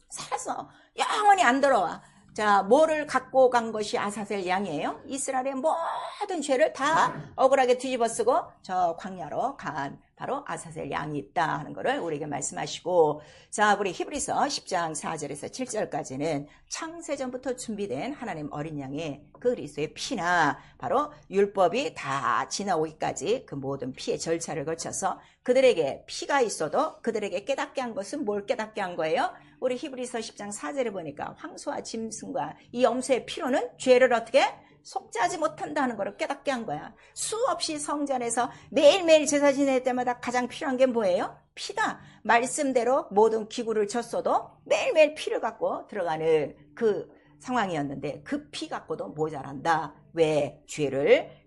살았어. 영원히 안 들어와. 자, 뭐를 갖고 간 것이 아사셀 양이에요? 이스라엘의 모든 죄를 다 억울하게 뒤집어 쓰고 저 광야로 간 바로 아사셀 양이 있다 하는 것을 우리에게 말씀하시고, 자, 우리 히브리서 10장 4절에서 7절까지는 창세전부터 준비된 하나님 어린 양의 그리스도의 피나 바로 율법이 다 지나오기까지 그 모든 피의 절차를 거쳐서 그들에게 피가 있어도 그들에게 깨닫게 한 것은 뭘 깨닫게 한 거예요? 우리 히브리서 10장 4절에 보니까 황소와 짐승과 이 염소의 피로는 죄를 어떻게 속죄하지 못한다는 것을 깨닫게 한 거야. 수없이 성전에서 매일매일 제사 지낼 때마다 가장 필요한 게 뭐예요? 피다. 말씀대로 모든 기구를 쳤어도 매일매일 피를 갖고 들어가는 그 상황이었는데 그 피 갖고도 모자란다. 왜? 죄를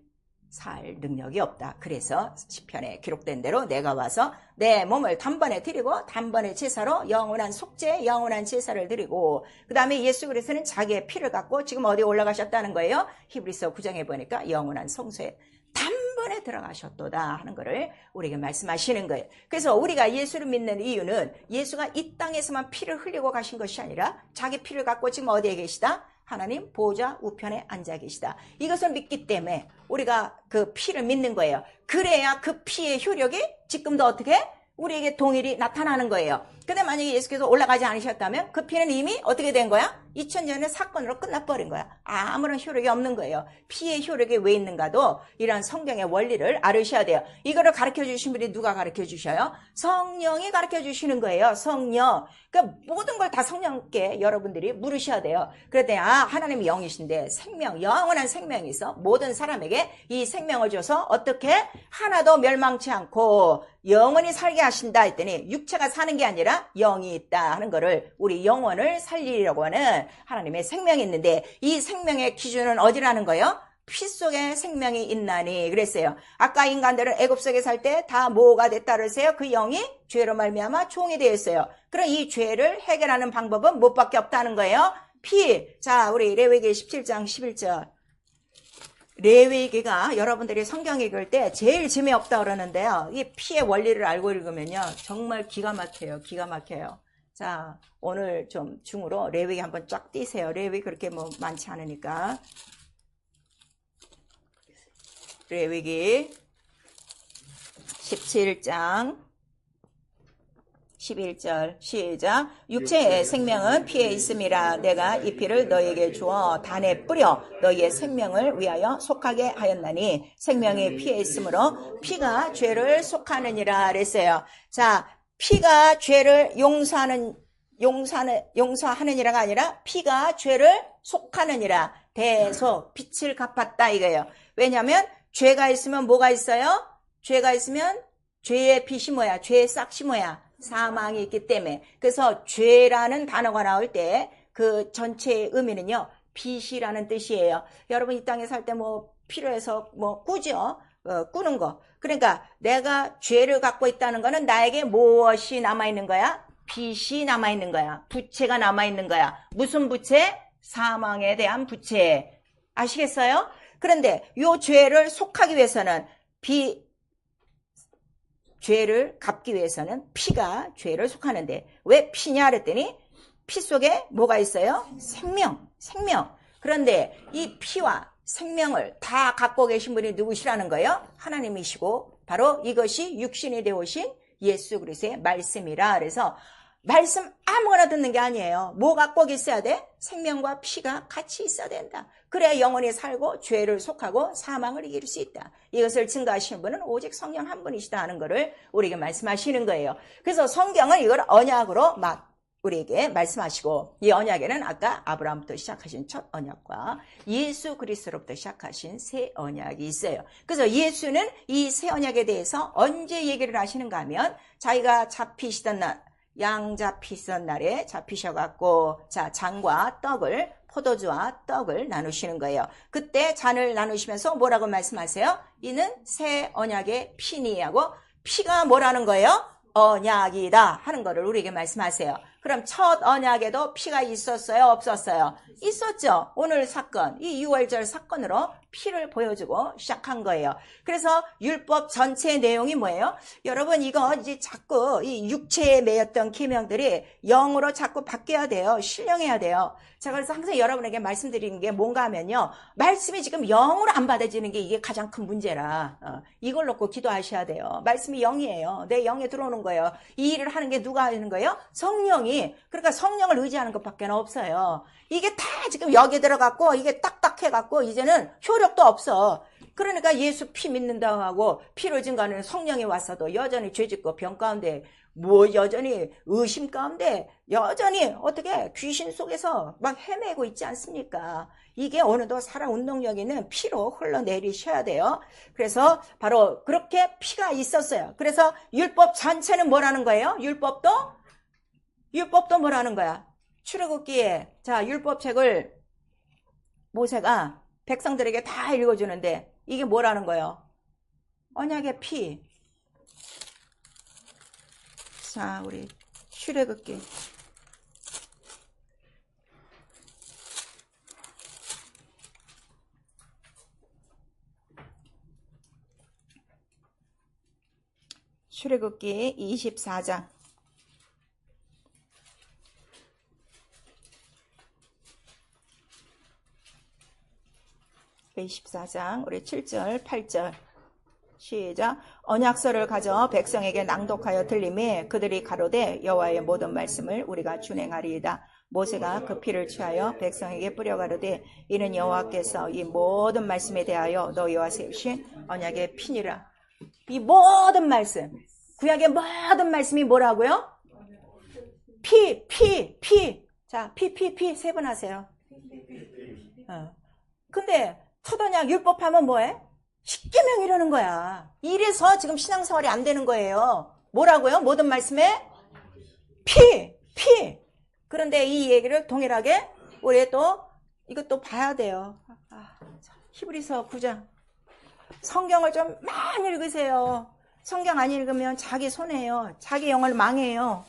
살 능력이 없다. 그래서 시편에 기록된 대로 내가 와서 내 몸을 단번에 드리고 단번에 제사로 영원한 속죄, 영원한 제사를 드리고, 그 다음에 예수 그리스도는 자기의 피를 갖고 지금 어디에 올라가셨다는 거예요? 히브리서 9장에 보니까 영원한 성소에 단번에 들어가셨도다 하는 것을 우리에게 말씀하시는 거예요. 그래서 우리가 예수를 믿는 이유는 예수가 이 땅에서만 피를 흘리고 가신 것이 아니라 자기 피를 갖고 지금 어디에 계시다? 하나님 보좌 우편에 앉아 계시다. 이것을 믿기 때문에 우리가 그 피를 믿는 거예요. 그래야 그 피의 효력이 지금도 어떻게 우리에게 동일히 나타나는 거예요. 근데 만약에 예수께서 올라가지 않으셨다면 그 피는 이미 어떻게 된 거야? 2000년의 사건으로 끝나버린 거야. 아무런 효력이 없는 거예요. 피의 효력이 왜 있는가도 이런 성경의 원리를 알으셔야 돼요. 이거를 가르쳐 주신 분이 누가 가르쳐 주셔요? 성령이 가르쳐 주시는 거예요. 성령. 그러니까 모든 걸 다 성령께 여러분들이 물으셔야 돼요. 그랬더니 하나님이 영이신데 생명, 영원한 생명이 있어. 모든 사람에게 이 생명을 줘서 어떻게 하나도 멸망치 않고 영원히 살게 하신다 했더니 육체가 사는 게 아니라 영이 있다 하는 거를, 우리 영혼을 살리려고 하는 하나님의 생명이 있는데 이 생명의 기준은 어디라는 거예요? 피 속에 생명이 있나니 그랬어요. 아까 인간들은 애굽 속에 살 때 다 뭐가 됐다 그랬어요? 그 영이 죄로 말미암아 종이 되었어요. 그럼 이 죄를 해결하는 방법은 무엇밖에 없다는 거예요? 피. 자, 우리 레위기 17장 11절. 레위기가 여러분들이 성경 읽을 때 제일 재미없다 그러는데요. 이 피의 원리를 알고 읽으면요 정말 기가 막혀요. 기가 막혀요. 자, 오늘 좀 중으로 레위기 한번 쫙 띄세요. 레위기 그렇게 뭐 많지 않으니까. 레위기 17장 11절 시작. 육체의 생명은 피에 있음이라 내가 이 피를 너에게 주어 단에 뿌려 너희의 생명을 위하여 속하게 하였나니 생명이 피에 있으므로 피가 죄를 속하느니라 그랬어요. 자, 피가 죄를 용서하느니라가 아니라 피가 죄를 속하느니라. 대속, 빛을 갚았다 이거예요. 왜냐하면 죄가 있으면 뭐가 있어요? 죄가 있으면 죄의 빛이 뭐야? 죄의 싹이 뭐야? 사망이 있기 때문에. 그래서 죄라는 단어가 나올 때 그 전체의 의미는요 빛이라는 뜻이에요. 여러분 이 땅에 살 때 뭐 필요해서 뭐 꾸죠? 꾸는 거. 그러니까 내가 죄를 갖고 있다는 거는 나에게 무엇이 남아있는 거야? 빛이 남아있는 거야. 부채가 남아있는 거야. 무슨 부채? 사망에 대한 부채. 아시겠어요? 그런데 이 죄를 속하기 위해서는 죄를 갚기 위해서는 피가 죄를 속하는데 왜 피냐 그랬더니 피 속에 뭐가 있어요? 생명. 그런데 이 피와 생명을 다 갖고 계신 분이 누구시라는 거예요? 하나님이시고 바로 이것이 육신이 되오신 예수 그리스도의 말씀이라. 그래서 말씀 아무거나 듣는 게 아니에요. 뭐가 꼭 있어야 돼? 생명과 피가 같이 있어야 된다. 그래야 영원히 살고 죄를 속하고 사망을 이길 수 있다. 이것을 증거하시는 분은 오직 성령 한 분이시다 하는 것을 우리에게 말씀하시는 거예요. 그래서 성경은 이걸 언약으로 우리에게 말씀하시고, 이 언약에는 아까 아브라함부터 시작하신 첫 언약과 예수 그리스도로부터 시작하신 새 언약이 있어요. 그래서 예수는 이 새 언약에 대해서 언제 얘기를 하시는가 하면, 자기가 잡히시던 날, 양 잡히시던 날에 잡히셔갖고, 자, 잔과 떡을, 포도주와 떡을 나누시는 거예요. 그때 잔을 나누시면서 뭐라고 말씀하세요? 이는 새 언약의 피니 하고, 피가 뭐라는 거예요? 언약이다 하는 거를 우리에게 말씀하세요. 그럼 첫 언약에도 피가 있었어요? 없었어요? 있었죠. 오늘 사건, 이 유월절 사건으로 피를 보여주고 시작한 거예요. 그래서 율법 전체의 내용이 뭐예요? 여러분, 이거 이제 자꾸 이 육체에 매였던 계명들이 영으로 자꾸 바뀌어야 돼요. 신령해야 돼요. 제가 그래서 항상 여러분에게 말씀드리는 게 뭔가 하면요, 말씀이 지금 영으로 안 받아지는 게 이게 가장 큰 문제라, 이걸 놓고 기도하셔야 돼요. 말씀이 영이에요. 내 영에 들어오는 거예요. 이 일을 하는 게 누가 하는 거예요? 성령이. 그러니까 성령을 의지하는 것밖에 없어요. 이게 다 지금 여기 들어갔고, 이게 딱딱해갖고 이제는 효력도 없어. 그러니까 예수 피 믿는다고 하고 피를 증거하는 성령이 왔어도 여전히 죄짓고 병 가운데, 여전히 의심 가운데, 여전히 어떻게 귀신 속에서 막 헤매고 있지 않습니까? 이게 어느덧 살아 운동력 있는 피로 흘러내리셔야 돼요. 그래서 바로 그렇게 피가 있었어요. 그래서 율법 전체는 뭐라는 거예요? 율법도 뭐라는 거야? 출애굽기에, 자, 율법책을 모세가 백성들에게 다 읽어주는데 이게 뭐라는 거예요? 언약의 피. 자, 우리 출애굽기. 출애굽기 24장. 24장 우리 7절 8절 시작. 언약서를 가져 백성에게 낭독하여 들림에 그들이 가로되 여호와의 모든 말씀을 우리가 준행하리이다. 모세가 그 피를 취하여 백성에게 뿌려 가로되 이는 여호와께서 이 모든 말씀에 대하여 너희와 세우신 언약의 피니라. 이 모든 말씀, 구약의 모든 말씀이 뭐라고요? 피. 자, 피 세 번 하세요. 근데 첫 언약 율법하면 뭐해? 십계명 이러는 거야. 이래서 지금 신앙생활이 안 되는 거예요. 뭐라고요? 모든 말씀에 피. 그런데 이 얘기를 동일하게 우리 또 이것도 봐야 돼요. 히브리서 9장. 성경을 좀 많이 읽으세요. 성경 안 읽으면 자기 손해요. 자기 영을 망해요.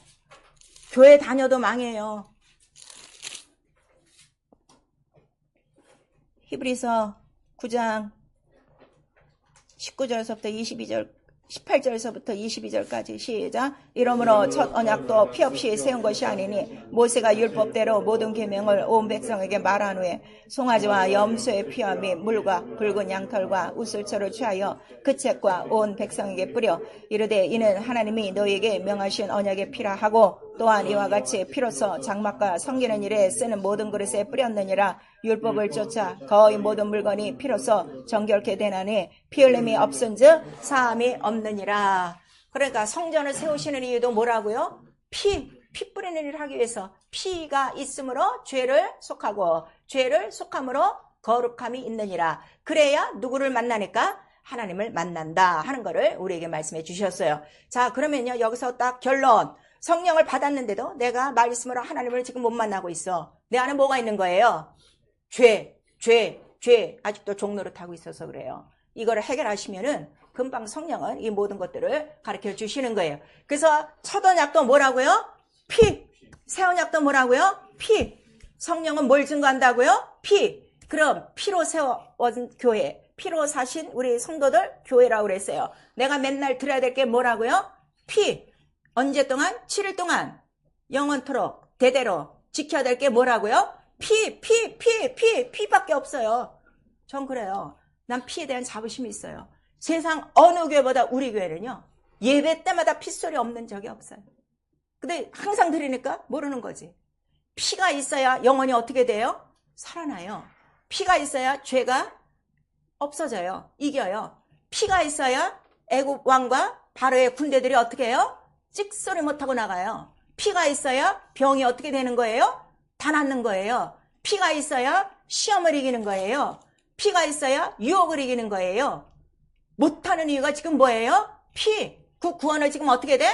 교회 다녀도 망해요. 히브리서 9장 19절서부터 18절서부터 22절까지 시작. 이러므로 첫 언약도 피 없이 세운 것이 아니니 모세가 율법대로 모든 계명을 온 백성에게 말한 후에 송아지와 염소의 피와 및 물과 붉은 양털과 우슬초를 취하여 그 책과 온 백성에게 뿌려 이르되 이는 하나님이 너희에게 명하신 언약의 피라 하고 또한 이와 같이 피로써 장막과 섬기는 일에 쓰는 모든 그릇에 뿌렸느니라. 율법을 쫓아 거의 모든 물건이 피로써 정결케 되나니 피 흘림이 없은즉 사함이 없느니라. 그러니까 성전을 세우시는 이유도 뭐라고요? 피 뿌리는 일을 하기 위해서 피가 있으므로 죄를 속하고 죄를 속함으로 거룩함이 있느니라. 그래야 누구를 만나니까? 하나님을 만난다 하는 거를 우리에게 말씀해 주셨어요. 자, 그러면요, 여기서 딱 결론. 성령을 받았는데도 내가 말씀으로 하나님을 지금 못 만나고 있어. 내 안에 뭐가 있는 거예요? 죄. 아직도 종노릇 하고 있어서 그래요. 이거를 해결하시면은 금방 성령은 이 모든 것들을 가르쳐 주시는 거예요. 그래서 첫 언약도 뭐라고요? 피. 새 언약도 뭐라고요? 피. 성령은 뭘 증거한다고요? 피. 그럼 피로 세워온 교회, 피로 사신 우리 성도들 교회라고 그랬어요. 내가 맨날 들어야 될 게 뭐라고요? 피. 언제 동안? 7일 동안 영원토록 대대로 지켜야 될 게 뭐라고요? 피밖에 없어요. 전 그래요. 난 피에 대한 자부심이 있어요. 세상 어느 교회보다 우리 교회는요, 예배 때마다 핏소리 없는 적이 없어요. 근데 항상 들으니까 모르는 거지. 피가 있어야 영혼이 어떻게 돼요? 살아나요. 피가 있어야 죄가 없어져요. 이겨요. 피가 있어야 애굽 왕과 바로의 군대들이 어떻게 해요? 찍소리 못하고 나가요. 피가 있어야 병이 어떻게 되는 거예요? 다 낫는 거예요. 피가 있어야 시험을 이기는 거예요. 피가 있어야 유혹을 이기는 거예요. 못하는 이유가 지금 뭐예요? 피. 그 구원을 지금 어떻게 돼?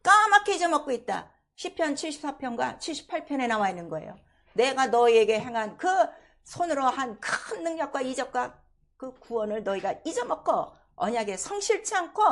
까맣게 잊어먹고 있다. 시편 74편과 78편에 나와 있는 거예요. 내가 너희에게 행한 그 손으로 한 큰 능력과 이적과 그 구원을 너희가 잊어먹고 언약에 성실치 않고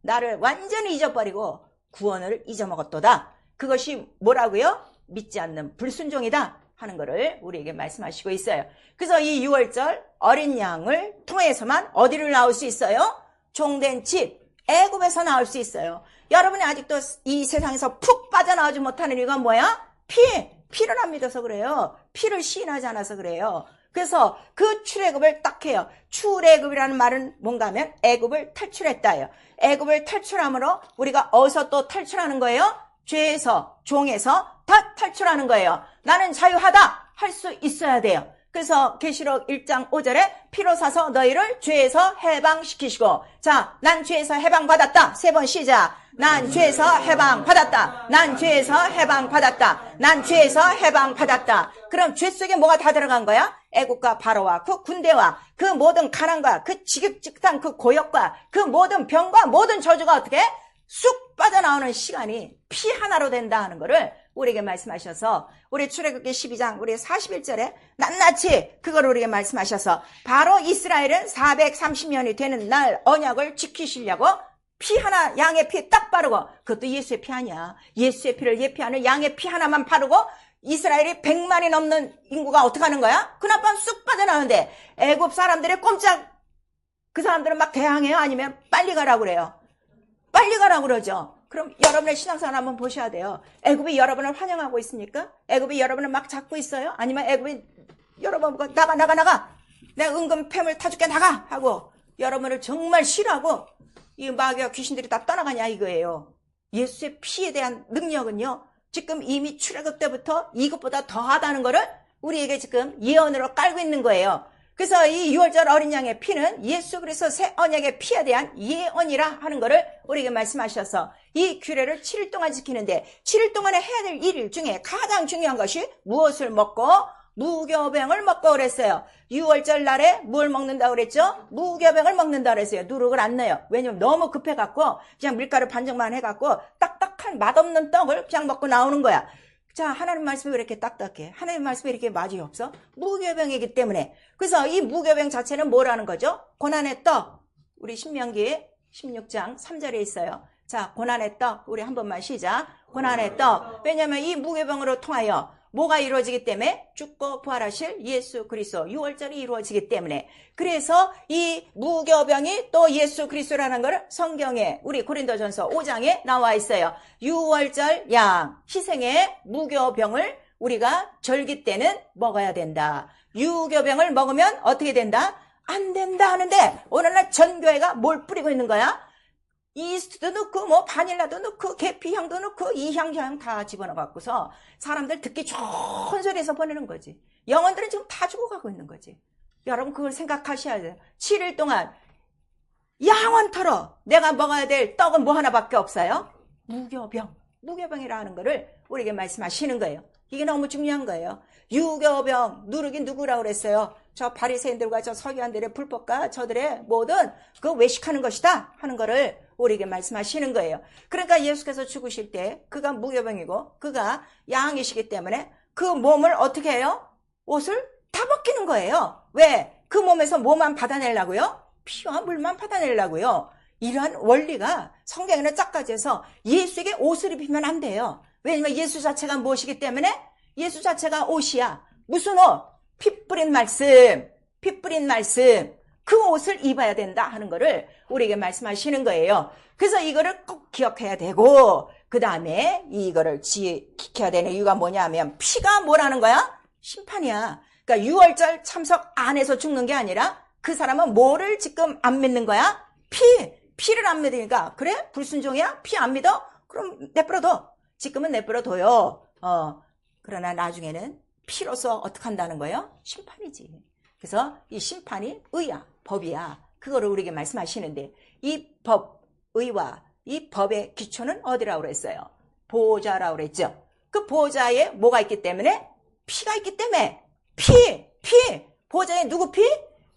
나를 완전히 잊어버리고 구원을 잊어먹었도다. 그것이 뭐라고요? 믿지 않는 불순종이다 하는 것을 우리에게 말씀하시고 있어요. 그래서 이 6월절 어린 양을 통해서만 어디를 나올 수 있어요? 종된 집 애굽에서 나올 수 있어요. 여러분이 아직도 이 세상에서 푹 빠져나오지 못하는 이유가 뭐야? 피를 안 믿어서 그래요. 피를 시인하지 않아서 그래요. 그래서 그 출애굽을 딱 해요. 출애굽이라는 말은 뭔가 하면 애굽을 탈출했다예요. 애굽을 탈출함으로 우리가 어디서 또 탈출하는 거예요? 죄에서, 종에서 다 탈출하는 거예요. 나는 자유하다 할 수 있어야 돼요. 그래서 계시록 1장 5절에 피로 사서 너희를 죄에서 해방시키시고, 자, 난 죄에서 해방받았다. 3번 시작. 난 죄에서 해방받았다. 난 죄에서 해방받았다. 난 죄에서 해방받았다. 그럼 죄 속에 뭐가 다 들어간 거야? 애국과 바로와 그 군대와 그 모든 가난과 그 지긋지긋한 그 고역과 그 모든 병과 모든 저주가 어떻게 쑥 빠져나오는 시간이 피 하나로 된다 하는 거를 우리에게 말씀하셔서, 우리 출애굽기 12장 우리 41절에 낱낱이 그걸 우리에게 말씀하셔서, 바로 이스라엘은 430년이 되는 날 언약을 지키시려고 피 하나, 양의 피 딱 바르고, 그것도 예수의 피 아니야. 예수의 피를 예피하는 양의 피 하나만 바르고 이스라엘이 100만이 넘는 인구가 어떻게 하는 거야? 그나마 쑥 빠져나오는데 애굽 사람들이 꼼짝, 그 사람들은 막 대항해요? 아니면 빨리 가라고 그래요? 빨리 가라고 그러죠. 그럼 여러분의 신앙생활 한번 보셔야 돼요. 애굽이 여러분을 환영하고 있습니까? 애굽이 여러분을 막 잡고 있어요? 아니면 애굽이 여러분 나가 내가 은근 폐물 타줄게 나가 하고 여러분을 정말 싫어하고 이 마귀와 귀신들이 다 떠나가냐 이거예요. 예수의 피에 대한 능력은요, 지금 이미 출애굽 때부터 이것보다 더하다는 거를 우리에게 지금 예언으로 깔고 있는 거예요. 그래서 이 6월절 어린 양의 피는 예수 그리스도 새 언약의 피에 대한 예언이라 하는 것을 우리에게 말씀하셔서, 이 규례를 7일 동안 지키는데 7일 동안에 해야 될 일 중에 가장 중요한 것이 무엇을 먹고 무교병을 먹고 그랬어요. 6월절 날에 뭘 먹는다고 그랬죠? 무교병을 먹는다고 그랬어요. 누룩을 안 넣어요. 왜냐면 너무 급해갖고 그냥 밀가루 반죽만 해갖고 딱딱한 맛없는 떡을 그냥 먹고 나오는 거야. 자, 하나님 말씀이 왜 이렇게 딱딱해? 하나님 말씀이 이렇게 맛이 없어? 무교병이기 때문에. 그래서 이 무교병 자체는 뭐라는 거죠? 고난의 떡. 우리 신명기 16장 3절에 있어요. 자, 고난의 떡. 우리 한 번만 시작. 고난의 떡. 왜냐하면 이 무교병으로 통하여 뭐가 이루어지기 때문에? 죽고 부활하실 예수 그리스도 6월절이 이루어지기 때문에. 그래서 이 무교병이 또 예수 그리스도라는 걸 성경에 우리 고린도전서 5장에 나와 있어요. 6월절 양 희생의 무교병을 우리가 절기 때는 먹어야 된다. 유교병을 먹으면 어떻게 된다? 안 된다 하는데 오늘날 전 교회가 뭘 뿌리고 있는 거야? 이스트도 넣고 뭐 바닐라도 넣고 계피향도 넣고 이향 다 집어넣어갖고서 사람들 듣기 좋은 소리에서 보내는 거지. 영혼들은 지금 다 죽어가고 있는 거지. 여러분 그걸 생각하셔야 돼요. 7일 동안 영원토록 내가 먹어야 될 떡은 뭐 하나밖에 없어요? 무교병. 무교병이라는 거를 우리에게 말씀하시는 거예요. 이게 너무 중요한 거예요. 유교병, 누룩이 누구라고 그랬어요? 저 바리새인들과 저 서기관들의 불법과 저들의 모든 그 외식하는 것이다 하는 거를 우리에게 말씀하시는 거예요. 그러니까 예수께서 죽으실 때 그가 무교병이고 그가 양이시기 때문에 그 몸을 어떻게 해요? 옷을 다 벗기는 거예요. 왜? 그 몸에서 뭐만 받아내려고요? 피와 물만 받아내려고요. 이러한 원리가 성경에는 짝까지 해서 예수에게 옷을 입히면 안 돼요. 왜냐면 예수 자체가 무엇이기 때문에? 예수 자체가 옷이야. 무슨 옷? 피 뿌린 말씀, 피 뿌린 말씀. 그 옷을 입어야 된다 하는 거를 우리에게 말씀하시는 거예요. 그래서 이거를 꼭 기억해야 되고, 그 다음에 이거를 지켜야 되는 이유가 뭐냐면 피가 뭐라는 거야? 심판이야. 그러니까 6월절 참석 안 해서 죽는 게 아니라 그 사람은 뭐를 지금 안 믿는 거야? 피를 안 믿으니까 그래? 불순종이야? 피 안 믿어? 그럼 내버려둬. 지금은 내버려둬요. 그러나 나중에는 피로서 어떻게 한다는 거예요? 심판이지. 그래서 이 심판이 의야, 법이야. 그거를 우리에게 말씀하시는데 이 법, 의와 이 법의 기초는 어디라고 그랬어요? 보호자라고 그랬죠. 그 보호자에 뭐가 있기 때문에? 피가 있기 때문에. 보호자에 누구 피?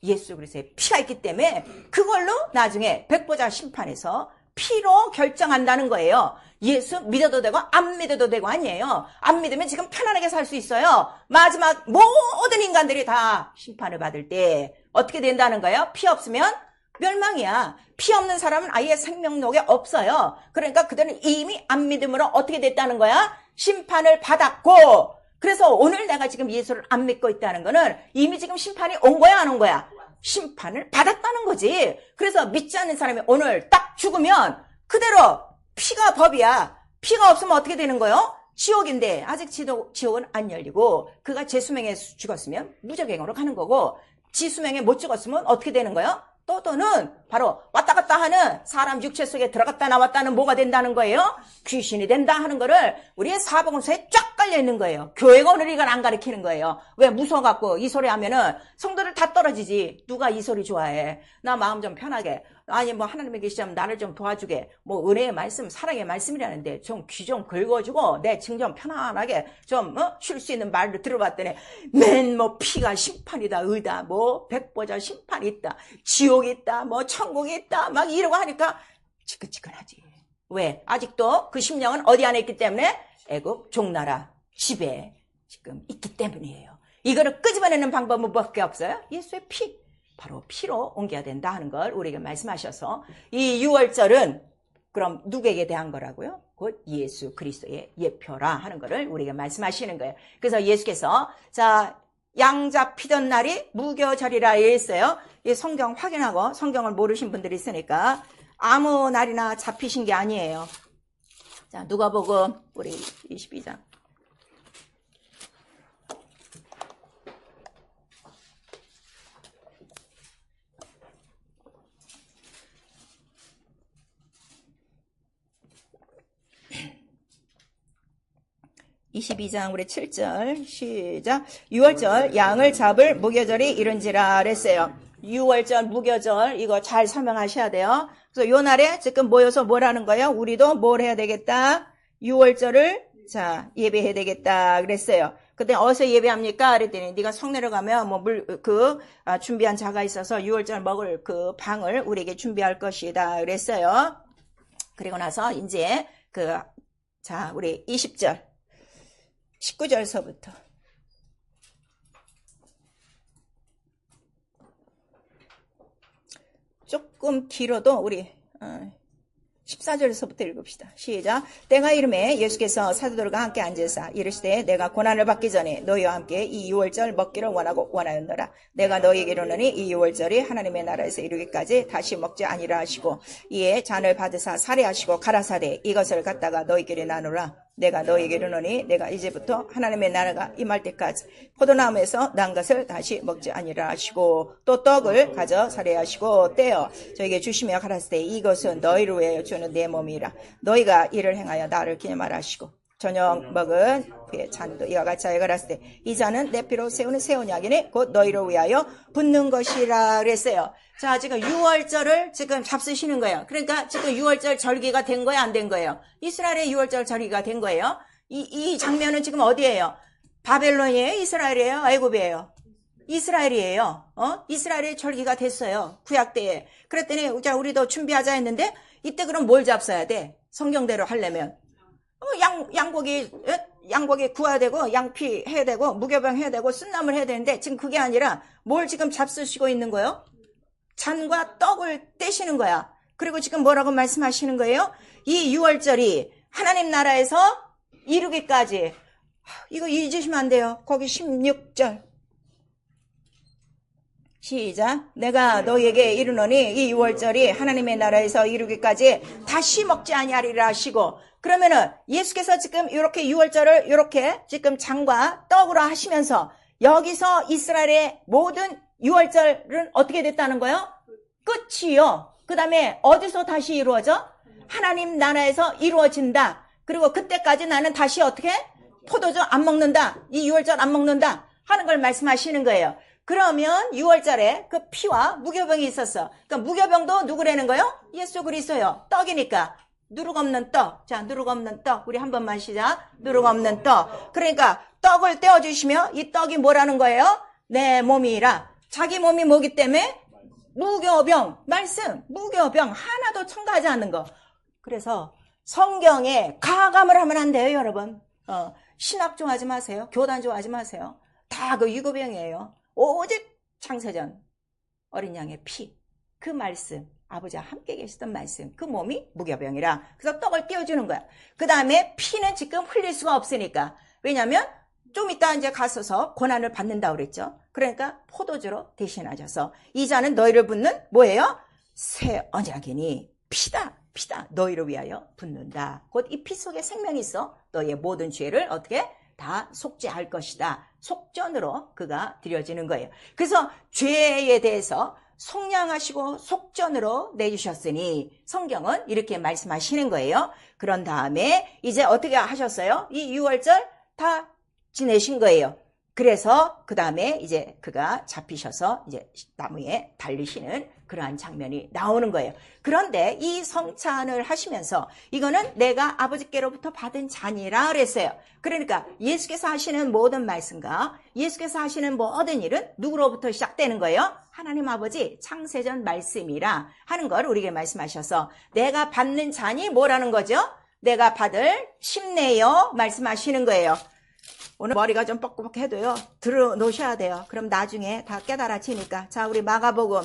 예수 그리스도의 피가 있기 때문에 그걸로 나중에 백보자 심판에서 피로 결정한다는 거예요. 예수 믿어도 되고 안 믿어도 되고 아니에요. 안 믿으면 지금 편안하게 살 수 있어요. 마지막 모든 인간들이 다 심판을 받을 때 어떻게 된다는 거예요? 피 없으면 멸망이야. 피 없는 사람은 아예 생명록에 없어요. 그러니까 그들은 이미 안 믿음으로 어떻게 됐다는 거야? 심판을 받았고, 그래서 오늘 내가 지금 예수를 안 믿고 있다는 거는 이미 지금 심판이 온 거야, 안 온 거야? 심판을 받았다는 거지. 그래서 믿지 않는 사람이 오늘 딱 죽으면 그대로 피가 법이야. 피가 없으면 어떻게 되는 거예요? 지옥인데 아직 지옥은 안 열리고 그가 제 수명에 죽었으면 무적행으로 가는 거고 지 수명에 못 죽었으면 어떻게 되는 거예요? 또는 바로 왔다 갔다 하는 사람 육체 속에 들어갔다 나왔다는 뭐가 된다는 거예요? 귀신이 된다 하는 거를 우리의 사복음서에 쫙 깔려 있는 거예요. 교회가 오늘 이걸 안 가르치는 거예요. 왜? 무서워갖고 이 소리 하면은 성도들 다 떨어지지. 누가 이 소리 좋아해? 나 마음 좀 편하게. 아니 뭐 하나님의 계시면 나를 좀 도와주게. 뭐 은혜의 말씀, 사랑의 말씀이라는데 좀 귀 좀 긁어주고 내 층 좀 편안하게 좀 쉴 수 있는 말을 들어봤더니 맨 뭐 피가 심판이다, 의다, 뭐 백보자 심판이 있다, 지옥이 있다, 뭐 천국이 있다 막 이러고 하니까 지끈지끈하지. 왜? 아직도 그 심령은 어디 안에 있기 때문에? 애굽 종나라 집에 지금 있기 때문이에요. 이거를 끄집어내는 방법은 뭐밖에 없어요? 예수의 피. 바로 피로 옮겨야 된다 하는 걸 우리에게 말씀하셔서 이 6월절은 그럼 누구에게 대한 거라고요? 곧 예수 그리스도의 예표라 하는 거를 우리에게 말씀하시는 거예요. 그래서 예수께서 양 잡히던 날이 무교절이라 했어요. 이 성경 확인하고 성경을 모르신 분들이 있으니까 아무 날이나 잡히신 게 아니에요. 자, 누가복음 우리 22장. (22장) 우리 7절 시작. 6월절 양을 잡을 무교절이 이른지라 그랬어요. 6월절 무교절 이거 잘 설명하셔야 돼요. 그래서 요 날에 지금 모여서 뭘 하는 거예요? 우리도 뭘 해야 되겠다? 6월절을 예배해야 되겠다 그랬어요. 그때 어디서 예배합니까? 그랬더니 네가 성내로 가면 뭐 준비한 자가 있어서 6월절 먹을 그 방을 우리에게 준비할 것이다 그랬어요. 그리고 나서 이제 우리 20절 19절서부터 조금 길어도 우리 14절서부터 읽읍시다. 시작. 때가 이름에 예수께서 사도들과 함께 앉으사 이르시되 내가 고난을 받기 전에 너희와 함께 이 6월절 먹기를 원하였노라. 내가 너희에게 이르노니 이 6월절이 하나님의 나라에서 이르기까지 다시 먹지 아니라 하시고 이에 잔을 받으사 살해하시고 가라사대 이것을 갖다가 너희끼리 나누라. 내가 너희에게 이르노니 내가 이제부터 하나님의 나라가 임할 때까지 포도나무에서 난 것을 다시 먹지 아니라 하시고 또 떡을 가져 살해하시고 떼어 저에게 주시며 가라사대 이것은 너희를 위하여 주는 내 몸이라. 너희가 이를 행하여 나를 기념하라 하시고 저녁 먹은 그의 잔도 이와 같이 하여 가라사대 이 잔은 내 피로 세우는 새 언약이니 곧 너희를 위하여 붓는 것이라 그랬어요. 자, 지금 6월절을 지금 잡수시는 거예요. 그러니까 지금 6월절 절기가 된 거예요, 안 된 거예요? 이스라엘의 6월절 절기가 된 거예요. 이 장면은 지금 어디예요? 바벨론이에요? 이스라엘이에요? 애굽이에요? 이스라엘이에요. 이스라엘의 절기가 됐어요. 구약 때에. 그랬더니 자, 우리도 준비하자 했는데 이때 그럼 뭘 잡숴야 돼? 성경대로 하려면 양고기 구워야 되고 양피 해야 되고 무교병 해야 되고 순나물 해야 되는데 지금 그게 아니라 뭘 지금 잡수시고 있는 거예요? 잔과 떡을 떼시는 거야. 그리고 지금 뭐라고 말씀하시는 거예요? 이 6월절이 하나님 나라에서 이루기까지. 이거 잊으시면 안 돼요. 거기 16절 시작. 내가 너희에게 이르노니 이 6월절이 하나님의 나라에서 이루기까지 다시 먹지 아니하리라 하시고, 그러면은 예수께서 지금 이렇게 6월절을 이렇게 지금 잔과 떡으로 하시면서 여기서 이스라엘의 모든 6월절은 어떻게 됐다는 거예요? 끝이요. 그 다음에 어디서 다시 이루어져? 하나님 나라에서 이루어진다. 그리고 그때까지 나는 다시 어떻게? 포도주 안 먹는다. 이 유월절 안 먹는다. 하는 걸 말씀하시는 거예요. 그러면 6월절에 그 피와 무교병이 있었어. 그러니까 무교병도 누구라는 거예요? 예수 그리스도요. 떡이니까. 누룩 없는 떡. 자, 누룩 없는 떡. 우리 한 번만 시작. 누룩 없는 떡. 그러니까 떡을 떼어주시며 이 떡이 뭐라는 거예요? 내 몸이라. 자기 몸이 뭐기 때문에? 무교병. 말씀. 무교병. 하나도 첨가하지 않는 거. 그래서 성경에 가감을 하면 안 돼요, 여러분. 신학 좋아하지 마세요. 교단 좋아하지 마세요. 다 그 유교병이에요. 오직 창세전 어린 양의 피, 그 말씀, 아버지와 함께 계시던 말씀, 그 몸이 무교병이라. 그래서 떡을 띄워주는 거야. 그 다음에 피는 지금 흘릴 수가 없으니까. 왜냐하면 좀 이따 이제 가서서 고난을 받는다고 그랬죠. 그러니까 포도주로 대신하셔서 이 잔은 너희를 붓는 뭐예요? 새 언약이니 피다. 피다. 너희를 위하여 붓는다. 곧 이 피 속에 생명이 있어. 너희의 모든 죄를 어떻게? 다 속죄할 것이다. 속전으로 그가 드려지는 거예요. 그래서 죄에 대해서 속량하시고 속전으로 내주셨으니 성경은 이렇게 말씀하시는 거예요. 그런 다음에 이제 어떻게 하셨어요? 이 6월절 다 지내신 거예요. 그래서 그 다음에 이제 그가 잡히셔서 이제 나무에 달리시는 그러한 장면이 나오는 거예요. 그런데 이 성찬을 하시면서 이거는 내가 아버지께로부터 받은 잔이라 그랬어요. 그러니까 예수께서 하시는 모든 말씀과 예수께서 하시는 모든 일은 누구로부터 시작되는 거예요? 하나님 아버지 창세전 말씀이라 하는 걸 우리에게 말씀하셔서 내가 받는 잔이 뭐라는 거죠? 내가 받을 심내요 말씀하시는 거예요. 오늘 머리가 좀 뻑뻑해도요 들어 놓으셔야 돼요. 그럼 나중에 다 깨달아지니까. 자, 우리 마가복음.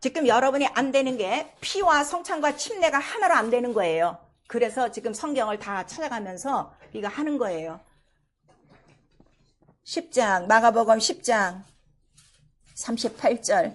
지금 여러분이 안 되는 게 피와 성찬과 침례가 하나로 안 되는 거예요. 그래서 지금 성경을 다 찾아가면서 이거 하는 거예요. 10장, 마가복음 10장 38절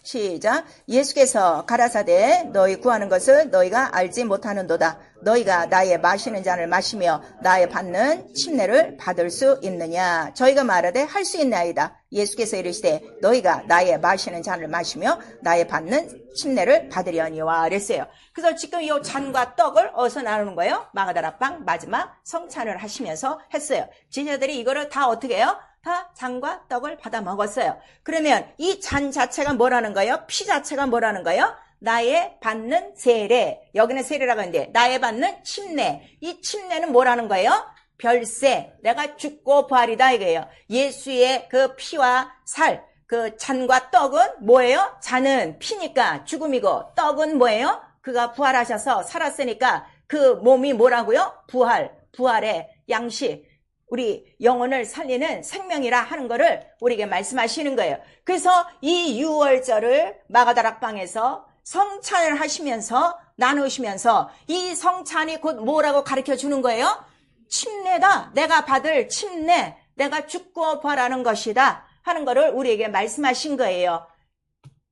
시작. 예수께서 가라사대 너희 구하는 것을 너희가 알지 못하는도다. 너희가 나의 마시는 잔을 마시며 나의 받는 침례를 받을 수 있느냐. 저희가 말하되 할 수 있나이다. 예수께서 이르시되 너희가 나의 마시는 잔을 마시며 나의 받는 침례를 받으려니와 그랬어요. 그래서 지금 이 잔과 떡을 어디서 나누는 거예요? 마가다락방 마지막 성찬을 하시면서 했어요. 제자들이 이거를 다 어떻게 해요? 다 잔과 떡을 받아 먹었어요. 그러면 이 잔 자체가 뭐라는 거예요? 피 자체가 뭐라는 거예요? 나의 받는 세례. 여기는 세례라고 하는데 나의 받는 침례. 이 침례는 뭐라는 거예요? 별세. 내가 죽고 부활이다 이거예요. 예수의 그 피와 살, 그 잔과 떡은 뭐예요? 잔은 피니까 죽음이고 떡은 뭐예요? 그가 부활하셔서 살았으니까 그 몸이 뭐라고요? 부활. 부활의 양식. 우리 영혼을 살리는 생명이라 하는 거를 우리에게 말씀하시는 거예요. 그래서 이 6월절을 마가다락방에서 성찬을 하시면서 나누시면서 이 성찬이 곧 뭐라고 가르쳐 주는 거예요? 침례다. 내가 받을 침례. 내가 죽고 부활하는 것이다. 하는 거를 우리에게 말씀하신 거예요.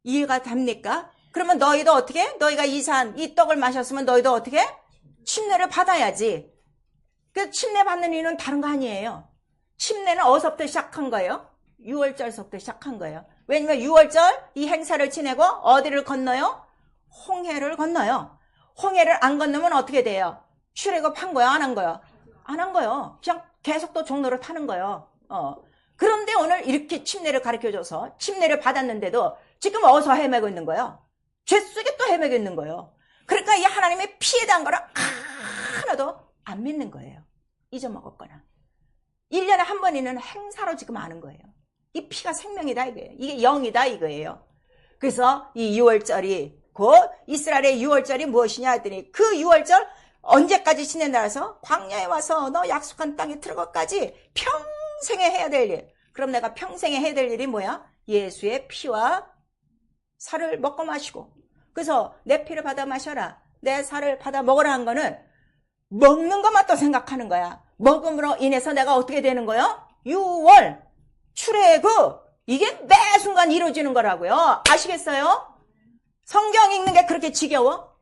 이해가 됩니까? 그러면 너희도 어떻게? 너희가 이 떡을 마셨으면 너희도 어떻게? 침례를 받아야지. 그 침례 받는 이유는 다른 거 아니에요. 침례는 어디서부터 시작한 거예요? 6월절서부터 시작한 거예요. 왜냐면 6월절 이 행사를 지내고 어디를 건너요? 홍해를 건너요. 홍해를 안 건너면 어떻게 돼요? 출애굽한 거요? 안 한 거요? 안 한 거요. 그냥 계속 또 종로를 타는 거요. 그런데 오늘 이렇게 침례를 가르쳐줘서 침례를 받았는데도 지금 어디서 헤매고 있는 거예요? 죄 속에 또 헤매고 있는 거예요. 그러니까 이 하나님의 피에 대한 거를 하나도 안 믿는 거예요. 잊어먹었거나. 1년에 한 번이는 행사로 지금 아는 거예요. 이 피가 생명이다 이거예요. 이게 영이다 이거예요. 그래서 이 6월절이 곧 이스라엘의 6월절이 무엇이냐 했더니 그 6월절 언제까지 지낸다 해서 광야에 와서 너 약속한 땅에 들어가까지 평생에 해야 될 일. 그럼 내가 평생에 해야 될 일이 뭐야? 예수의 피와 살을 먹고 마시고. 그래서 내 피를 받아 마셔라. 내 살을 받아 먹으라 한 거는 먹는 것만 또 생각하는 거야. 먹음으로 인해서 내가 어떻게 되는 거예요? 6월 출애굽 이게 매 순간 이루어지는 거라고요. 아시겠어요? 성경 읽는 게 그렇게 지겨워?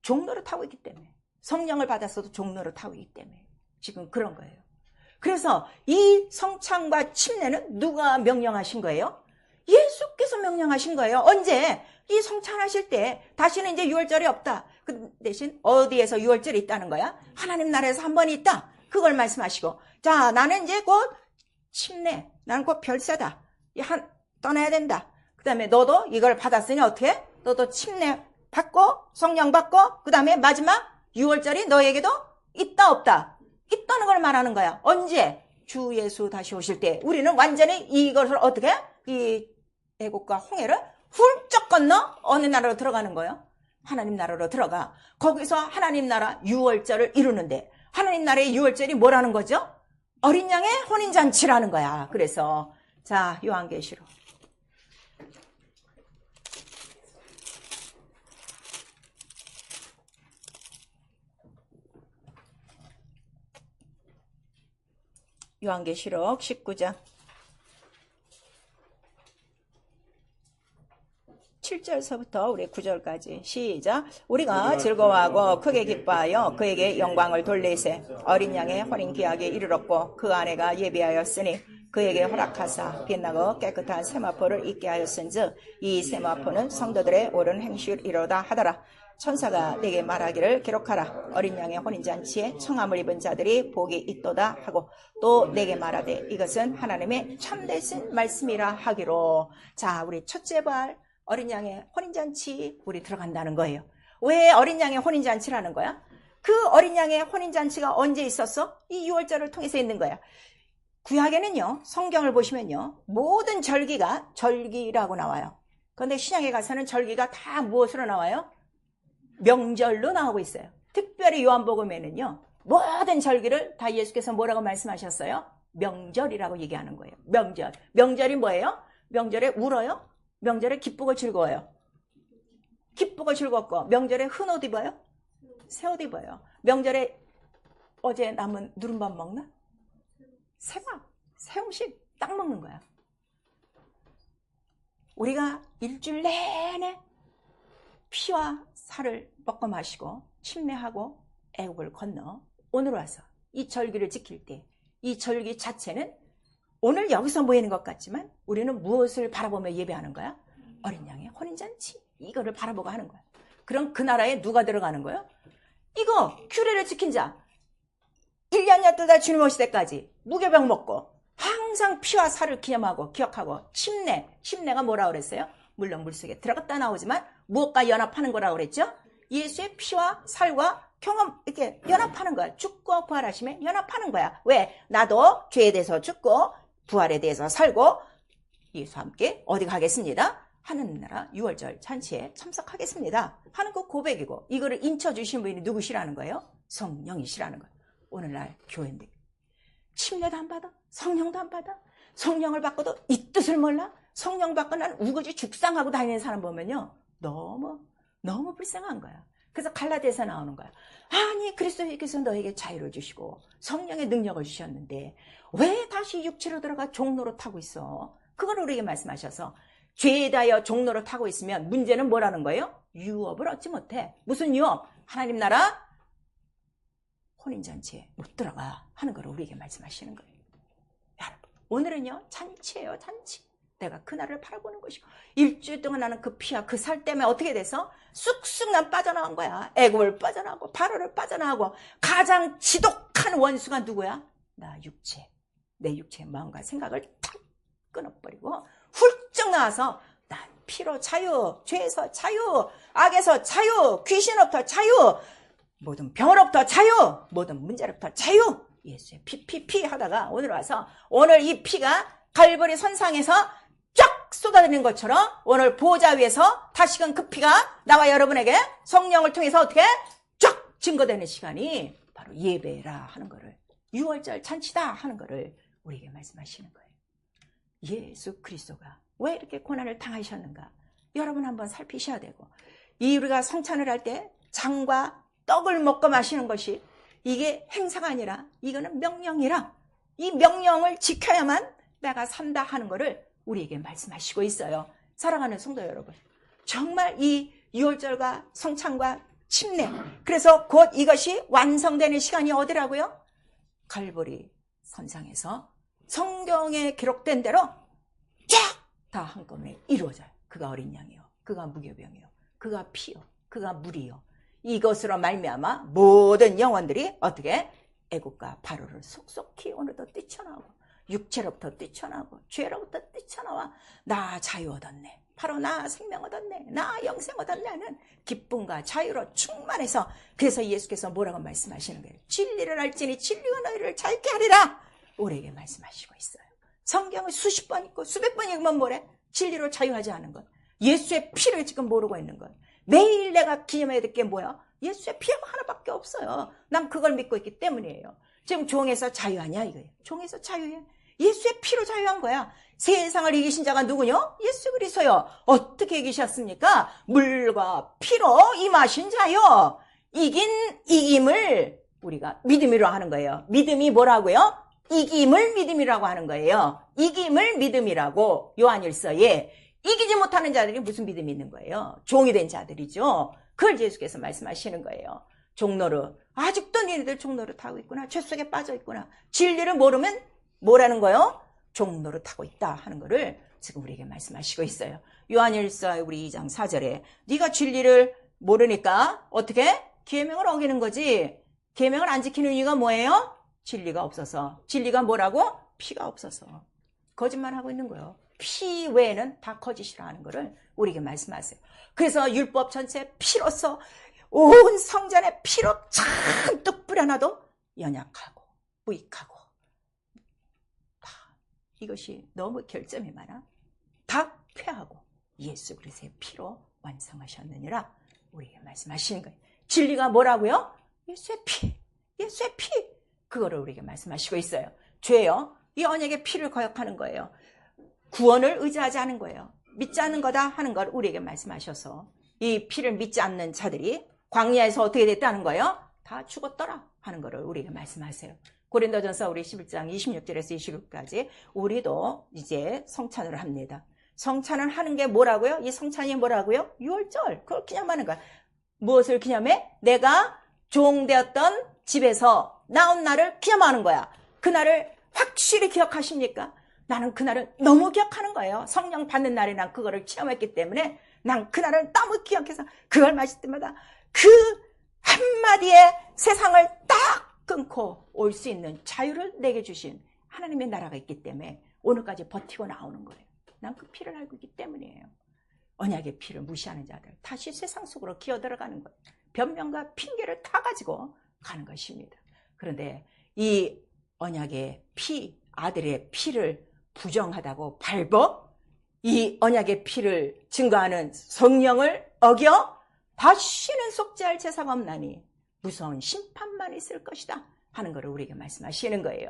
종로를 타고 있기 때문에. 성령을 받았어도 종로를 타고 있기 때문에 지금 그런 거예요. 그래서 이 성찬과 침례는 누가 명령하신 거예요? 예수께서 명령하신 거예요. 언제? 이 성찬하실 때 다시는 이제 유월절이 없다. 그 대신 어디에서 유월절이 있다는 거야? 하나님 나라에서 한 번 있다. 그걸 말씀하시고, 자, 나는 이제 곧 침례, 나는 곧 별세다. 떠나야 된다. 그 다음에 너도 이걸 받았으니 어떻게? 너도 침례 받고 성령 받고 그 다음에 마지막 유월절이 너에게도 있다 없다? 있다는 걸 말하는 거야. 언제? 주 예수 다시 오실 때 우리는 완전히 이것을 어떻게? 이 애국과 홍해를 훌쩍 건너 어느 나라로 들어가는 거예요? 하나님 나라로 들어가. 거기서 하나님 나라 유월절을 이루는데 하나님 나라의 유월절이 뭐라는 거죠? 어린 양의 혼인잔치라는 거야. 그래서 자, 요한계시록 요한계시록 19장 7절서부터 우리 9절까지 시작. 우리가 즐거워하고 크게 기뻐하여 그에게 영광을 돌리세. 어린 양의 혼인 기약에 이르렀고 그 아내가 예비하였으니 그에게 허락하사 빛나고 깨끗한 세마포를 입게 하였은즉 이 세마포는 성도들의 옳은 행실이로다 하더라. 천사가 내게 말하기를 기록하라. 어린 양의 혼인잔치에 청함을 입은 자들이 복이 있도다 하고 또 내게 말하되 이것은 하나님의 참되신 말씀이라 하기로. 자, 우리 첫째 발 어린 양의 혼인잔치 우리 들어간다는 거예요. 왜 어린 양의 혼인잔치라는 거야? 그 어린 양의 혼인잔치가 언제 있었어? 이 유월절을 통해서 있는 거야. 구약에는요, 성경을 보시면요, 모든 절기가 절기라고 나와요. 그런데 신약에 가서는 절기가 다 무엇으로 나와요? 명절로 나오고 있어요. 특별히 요한복음에는요, 모든 절기를 다 예수께서 뭐라고 말씀하셨어요? 명절이라고 얘기하는 거예요. 명절. 명절이 뭐예요? 명절에 울어요? 명절에 기쁘고 즐거워요. 기쁘고 즐겁고. 명절에 흰 옷 입어요? 새 옷 입어요. 명절에 어제 남은 누른밥 먹나? 새밥, 새 음식 딱 먹는 거야. 우리가 일주일 내내 피와 살을 먹고 마시고 침례하고 애국을 건너 오늘 와서 이 절기를 지킬 때 이 절기 자체는 오늘 여기서 모이는 것 같지만 우리는 무엇을 바라보며 예배하는 거야? 어린 양의 혼인잔치. 이거를 바라보고 하는 거야. 그럼 그 나라에 누가 들어가는 거예요? 이거 규례를 지킨 자. 1년 여덟 주님 오실 때까지 무교병 먹고 항상 피와 살을 기념하고 기억하고 침례가 뭐라고 그랬어요? 물론 물속에 들어갔다 나오지만 무엇과 연합하는 거라고 그랬죠? 예수의 피와 살과 경험 이렇게 연합하는 거야. 죽고 부활하심에 연합하는 거야. 왜? 나도 죄에 대해서 죽고 부활에 대해서 살고 예수와 함께 어디 가겠습니다? 하늘나라 유월절 잔치에 참석하겠습니다 하는 그 고백이고, 이거를 인쳐주신 분이 누구시라는 거예요? 성령이시라는 거예요. 오늘날 교회인데 침례도 안 받아? 성령도 안 받아? 성령을 받고도 이 뜻을 몰라? 성령 받고 난 우거지 죽상하고 다니는 사람 보면요, 너무 불쌍한 거야. 그래서 갈라디아서 나오는 거야. 아니, 그리스도께서 너에게 자유를 주시고 성령의 능력을 주셨는데 왜 다시 육체로 들어가 종로로 타고 있어? 그걸 우리에게 말씀하셔서 죄에 대하여 종로로 타고 있으면 문제는 뭐라는 거예요? 유업을 얻지 못해. 무슨 유업? 하나님 나라 혼인잔치에 못 들어가 하는 걸 우리에게 말씀하시는 거예요. 여러분, 오늘은요, 잔치예요, 잔치. 내가 그날을 바라보는 것이고, 일주일 동안 나는 그 피와 그 살 때문에 어떻게 돼서 쑥쑥 난 빠져나간 거야. 애굽을 빠져나가고 바로를 빠져나가고. 가장 지독한 원수가 누구야? 나 육체. 내 육체의 마음과 생각을 탁 끊어버리고 훌쩍 나와서 난 피로 자유, 죄에서 자유, 악에서 자유, 귀신으로부터 자유, 모든 병으로부터 자유, 모든 문제로부터 자유. 예수의 피 하다가 오늘 와서 오늘 이 피가 갈보리 선상에서 쫙 쏟아지는 것처럼 오늘 보호자 위에서 다시금 그 피가 나와 여러분에게 성령을 통해서 어떻게 쫙 증거되는 시간이 바로 예배라 하는 거를, 유월절 잔치다 하는 거를 우리에게 말씀하시는 거예요. 예수 그리스도가 왜 이렇게 고난을 당하셨는가? 여러분 한번 살피셔야 되고, 이 우리가 성찬을 할 때 장과 떡을 먹고 마시는 것이 이게 행사가 아니라 이거는 명령이라, 이 명령을 지켜야만 내가 산다 하는 거를 우리에게 말씀하시고 있어요. 사랑하는 성도 여러분, 정말 이 유월절과 성찬과 침례, 그래서 곧 이것이 완성되는 시간이 어디라고요? 갈보리 선상에서 성경에 기록된 대로 쫙 다 한꺼번에 이루어져요. 그가 어린 양이요, 그가 무교병이요, 그가 피요, 그가 물이요. 이것으로 말미암아 모든 영혼들이 어떻게 애국과 바로를 속속히 오늘도 뛰쳐나오고 육체로부터 뛰쳐나오고 죄로부터 뛰쳐나와 나 자유 얻었네, 바로 나 생명 얻었네, 나 영생 얻었네 하는 기쁨과 자유로 충만해서, 그래서 예수께서 뭐라고 말씀하시는 거예요? 진리를 알지니 진리가 너희를 자유케 하리라 우리에게 말씀하시고 있어요. 성경을 수십 번 읽고 수백 번 읽으면 뭐래? 진리로 자유하지 않은 것, 예수의 피를 지금 모르고 있는 것. 매일 내가 기념해야 될 게 뭐야? 예수의 피 하나밖에 없어요. 난 그걸 믿고 있기 때문이에요. 지금 종에서 자유하냐 이거예요. 종에서 자유해. 예수의 피로 자유한 거야. 세상을 이기신 자가 누구냐? 예수 그리스도요. 어떻게 이기셨습니까? 물과 피로 임하신 자요. 이김을 우리가 믿음으로 하는 거예요. 믿음이 뭐라고요? 이김을 믿음이라고 하는 거예요. 이김을 믿음이라고. 요한일서에 이기지 못하는 자들이 무슨 믿음이 있는 거예요? 종이 된 자들이죠. 그걸 예수께서 말씀하시는 거예요. 종노릇. 아직도 니네들 종노릇 하고 있구나. 죄 속에 빠져 있구나. 진리를 모르면 뭐라는 거예요? 종노릇 하고 있다 하는 거를 지금 우리에게 말씀하시고 있어요. 요한일서 우리 2장 4절에 네가 진리를 모르니까 어떻게? 계명을 어기는 거지. 계명을 안 지키는 이유가 뭐예요? 진리가 없어서. 진리가 뭐라고? 피가 없어서. 거짓말하고 있는 거예요. 피 외에는 다 거짓이라 하는 거를 우리에게 말씀하세요. 그래서 율법 전체 피로써 온 성전에 피로 잔뜩 뿌려놔도 연약하고 무익하고 다 이것이 너무 결점이 많아. 다 쾌하고 예수 그리스도의 피로 완성하셨느니라 우리에게 말씀하시는 거예요. 진리가 뭐라고요? 예수의 피, 예수의 피. 그거를 우리에게 말씀하시고 있어요. 죄요, 이 언약의 피를 거역하는 거예요. 구원을 의지하지 않은 거예요. 믿지 않는 거다 하는 걸 우리에게 말씀하셔서 이 피를 믿지 않는 자들이 광야에서 어떻게 됐다는 거예요? 다 죽었더라 하는 거를 우리에게 말씀하세요. 고린도전서 우리 11장 26절에서 29까지 우리도 이제 성찬을 합니다. 성찬을 하는 게 뭐라고요? 이 성찬이 뭐라고요? 유월절. 그걸 기념하는 거야. 무엇을 기념해? 내가 종되었던 집에서 나온 날을 기념하는 거야. 그날을 확실히 기억하십니까? 나는 그날을 너무 기억하는 거예요. 성령 받는 날에 난 그거를 체험했기 때문에 난 그날을 너무 기억해서 그걸 마실 때마다 그 한마디에 세상을 딱 끊고 올 수 있는 자유를 내게 주신 하나님의 나라가 있기 때문에 오늘까지 버티고 나오는 거예요. 난 그 피를 알고 있기 때문이에요. 언약의 피를 무시하는 자들 다시 세상 속으로 기어들어가는 거예요. 변명과 핑계를 다 가지고 가는 것입니다. 그런데 이 언약의 피, 아들의 피를 부정하다고 밟어 이 언약의 피를 증거하는 성령을 어겨 다시는 속죄할 제사가 없나니 무서운 심판만 있을 것이다 하는 것을 우리에게 말씀하시는 거예요.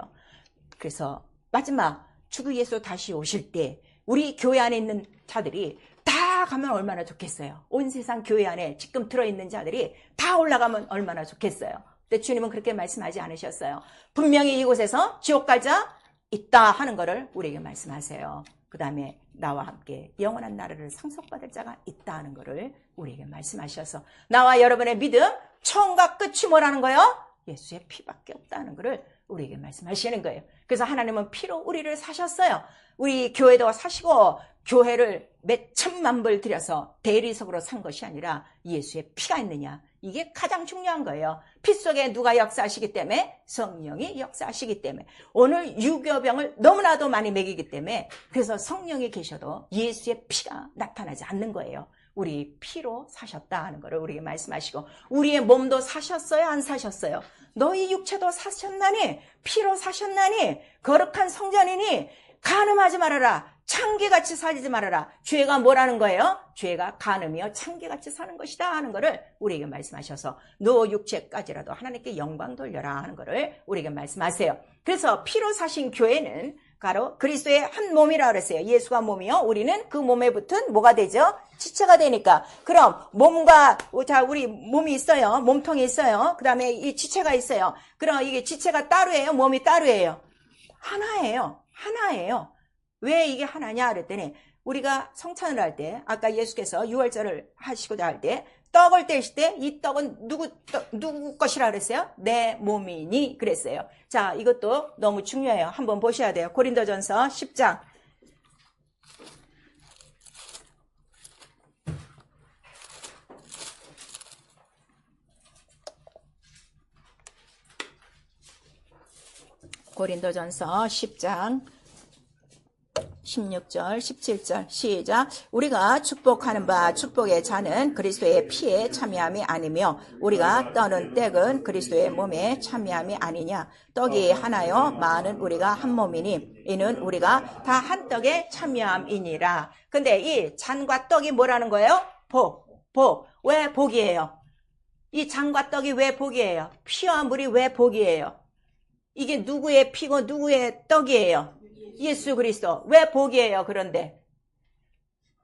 그래서 마지막 주 예수 다시 오실 때 우리 교회 안에 있는 자들이 다 가면 얼마나 좋겠어요. 온 세상 교회 안에 지금 들어있는 자들이 다 올라가면 얼마나 좋겠어요. 근데 주님은 그렇게 말씀하지 않으셨어요. 분명히 이곳에서 지옥 갈 자 있다 하는 것을 우리에게 말씀하세요. 그 다음에 나와 함께 영원한 나라를 상속받을 자가 있다 하는 것을 우리에게 말씀하셔서 나와 여러분의 믿음 처음과 끝이 뭐라는 거예요? 예수의 피밖에 없다는 것을 우리에게 말씀하시는 거예요. 그래서 하나님은 피로 우리를 사셨어요. 우리 교회도 사시고 교회를 몇 천만 불 들여서 대리석으로 산 것이 아니라 예수의 피가 있느냐, 이게 가장 중요한 거예요. 피 속에 누가 역사하시기 때문에? 성령이 역사하시기 때문에. 오늘 유교병을 너무나도 많이 먹이기 때문에 그래서 성령이 계셔도 예수의 피가 나타나지 않는 거예요. 우리 피로 사셨다 하는 것을 우리에게 말씀하시고 우리의 몸도 사셨어요? 안 사셨어요? 너희 육체도 사셨나니? 피로 사셨나니? 거룩한 성전이니? 간음하지 말아라. 창기같이 살지 말아라. 죄가 뭐라는 거예요? 죄가 간음이요 창기같이 사는 것이다 하는 것을 우리에게 말씀하셔서 너 육체까지라도 하나님께 영광 돌려라 하는 것을 우리에게 말씀하세요. 그래서 피로 사신 교회는 바로 그리스도의 한 몸이라 그랬어요. 예수가 몸이요, 우리는 그 몸에 붙은 뭐가 되죠? 지체가 되니까. 그럼 몸과 자 우리 몸이 있어요. 몸통이 있어요. 그 다음에 이 지체가 있어요. 그럼 이게 지체가 따로예요? 몸이 따로예요? 하나예요. 하나예요. 왜 이게 하나냐 그랬더니 우리가 성찬을 할 때 아까 예수께서 유월절을 하시고자 할 때 떡을 떼실 때 이 떡은 누구 것이라 그랬어요? 내 몸이니 그랬어요. 자, 이것도 너무 중요해요. 한번 보셔야 돼요. 고린도전서 10장 고린도전서 10장 16절 17절 시작. 우리가 축복하는 바 축복의 잔은 그리스도의 피에 참여함이 아니며 우리가 떠는 떡은 그리스도의 몸에 참여함이 아니냐. 떡이 하나요 많은 우리가 한 몸이니 이는 우리가 다 한 떡에 참여함이니라. 근데 이 잔과 떡이 뭐라는 거예요? 복. 왜 복이에요? 이 잔과 떡이 왜 복이에요? 피와 물이 왜 복이에요? 이게 누구의 피고 누구의 떡이에요? 예수 그리스도. 왜 복이에요? 그런데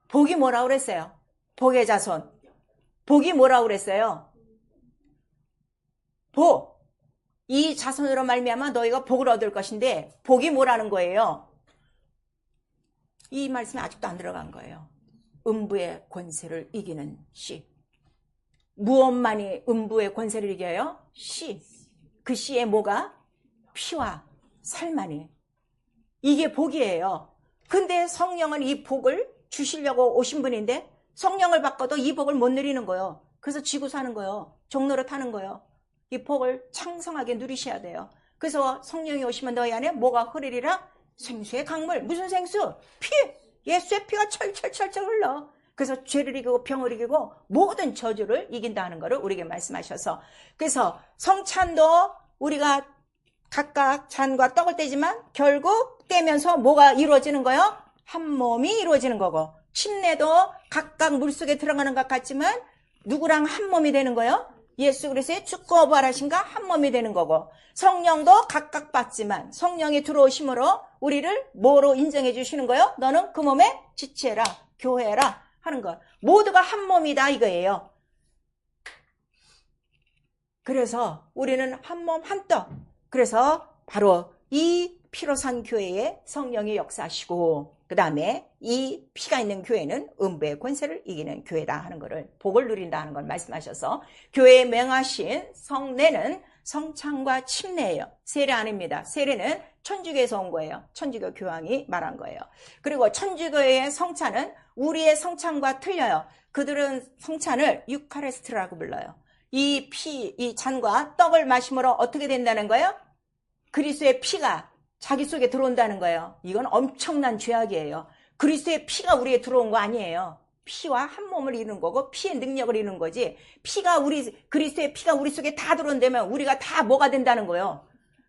복이 뭐라고 그랬어요? 복의 자손. 복이 뭐라고 그랬어요? 복. 이 자손으로 말미암아 너희가 복을 얻을 것인데 복이 뭐라는 거예요? 이 말씀이 아직도 안 들어간 거예요. 음부의 권세를 이기는 씨. 무엇만이 음부의 권세를 이겨요? 씨. 그 씨의 뭐가? 피와 살만이. 이게 복이에요. 근데 성령은 이 복을 주시려고 오신 분인데 성령을 바꿔도 이 복을 못 누리는 거예요. 그래서 지고 사는 거예요. 종로를 타는 거예요. 이 복을 창성하게 누리셔야 돼요. 그래서 성령이 오시면 너희 안에 뭐가 흐르리라? 생수의 강물. 무슨 생수? 피! 예수의 피가 철철철철 흘러. 그래서 죄를 이기고 병을 이기고 모든 저주를 이긴다는 것을 우리에게 말씀하셔서, 그래서 성찬도 우리가 각각 잔과 떡을 떼지만 결국 떼면서 뭐가 이루어지는 거예요? 한 몸이 이루어지는 거고, 침례도 각각 물속에 들어가는 것 같지만 누구랑 한 몸이 되는 거예요? 예수 그리스도의 죽고 부활하신가 한 몸이 되는 거고, 성령도 각각 받지만 성령이 들어오심으로 우리를 뭐로 인정해 주시는 거예요? 너는 그 몸의 지체라, 교회라 하는 것. 모두가 한 몸이다 이거예요. 그래서 우리는 한 몸 한 떡. 그래서 바로 이 피로 산 교회에 성령이 역사하시고, 그 다음에 이 피가 있는 교회는 음부의 권세를 이기는 교회다 하는 것을, 복을 누린다 하는 걸 말씀하셔서, 교회에 명하신 성례는 성찬과 침례예요. 세례 아닙니다. 세례는 천주교에서 온 거예요. 천주교 교황이 말한 거예요. 그리고 천주교의 성찬은 우리의 성찬과 틀려요. 그들은 성찬을 유카리스트라고 불러요. 이 피, 이 잔과 떡을 마심으로 어떻게 된다는 거예요? 그리스도의 피가 자기 속에 들어온다는 거예요. 이건 엄청난 죄악이에요. 그리스도의 피가 우리에 들어온 거 아니에요. 피와 한 몸을 이루는 거고 피의 능력을 이루는 거지, 그리스도의 피가 우리 속에 다 들어온다면 우리가 다 뭐가 된다는 거예요?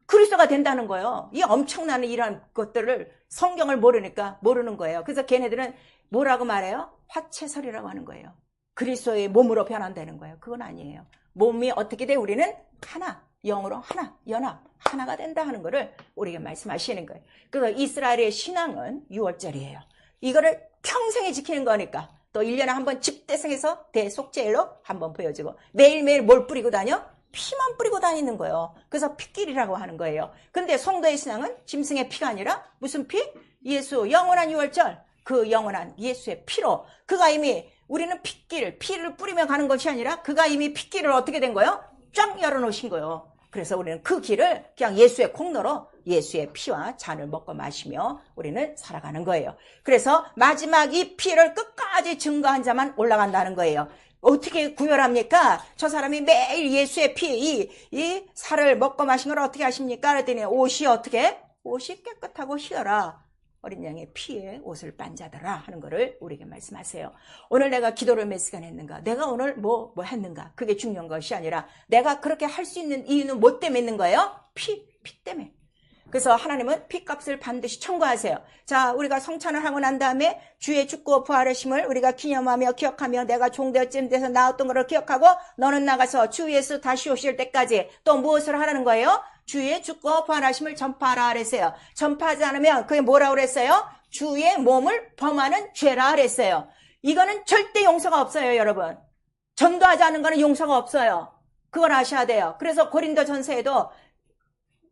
그리스도가 된다는 거예요. 이 엄청난 이런 것들을 성경을 모르니까 모르는 거예요. 그래서 걔네들은 뭐라고 말해요? 화채설이라고 하는 거예요. 그리스도의 몸으로 변한다는 거예요. 그건 아니에요. 몸이 어떻게 돼? 우리는 하나, 영으로 하나, 연합, 하나가 된다 하는 거를 우리에게 말씀하시는 거예요. 그래서 이스라엘의 신앙은 6월절이에요. 이거를 평생에 지키는 거니까 또 1년에 한 번 집대성에서 대속죄일로 한번 보여주고, 매일매일 뭘 뿌리고 다녀? 피만 뿌리고 다니는 거예요. 그래서 피길이라고 하는 거예요. 근데 성도의 신앙은 짐승의 피가 아니라 무슨 피? 예수, 영원한 6월절, 그 영원한 예수의 피로, 그가 이미, 우리는 피를 뿌리며 가는 것이 아니라 그가 이미 피길을 어떻게 된 거예요? 쫙 열어놓으신 거예요. 그래서 우리는 그 길을 그냥 예수의 콩로로 예수의 피와 잔을 먹고 마시며 우리는 살아가는 거예요. 그래서 마지막 이 피를 끝까지 증거한 자만 올라간다는 거예요. 어떻게 구별합니까? 저 사람이 매일 예수의 피, 이 살을 먹고 마신 걸 어떻게 하십니까? 그랬더니 옷이 어떻게? 옷이 깨끗하고 희어라. 어린 양의 피에 옷을 빤 자더라 하는 거를 우리에게 말씀하세요. 오늘 내가 기도를 몇 시간 했는가? 내가 오늘 뭐 했는가? 그게 중요한 것이 아니라 내가 그렇게 할 수 있는 이유는 뭐 때문에 있는 거예요? 피 때문에. 그래서 하나님은 피값을 반드시 청구하세요. 자, 우리가 성찬을 하고 난 다음에 주의 죽고 부활하심을 우리가 기념하며 기억하며 내가 종되어쯤 돼서 나왔던 것을 기억하고 너는 나가서 주 예수 다시 오실 때까지 또 무엇을 하라는 거예요? 주의 죽고 부활하심을 전파하라 그랬어요. 전파하지 않으면 그게 뭐라고 그랬어요? 주의 몸을 범하는 죄라 그랬어요. 이거는 절대 용서가 없어요, 여러분. 전도하지 않은 거는 용서가 없어요. 그걸 아셔야 돼요. 그래서 고린도전서에도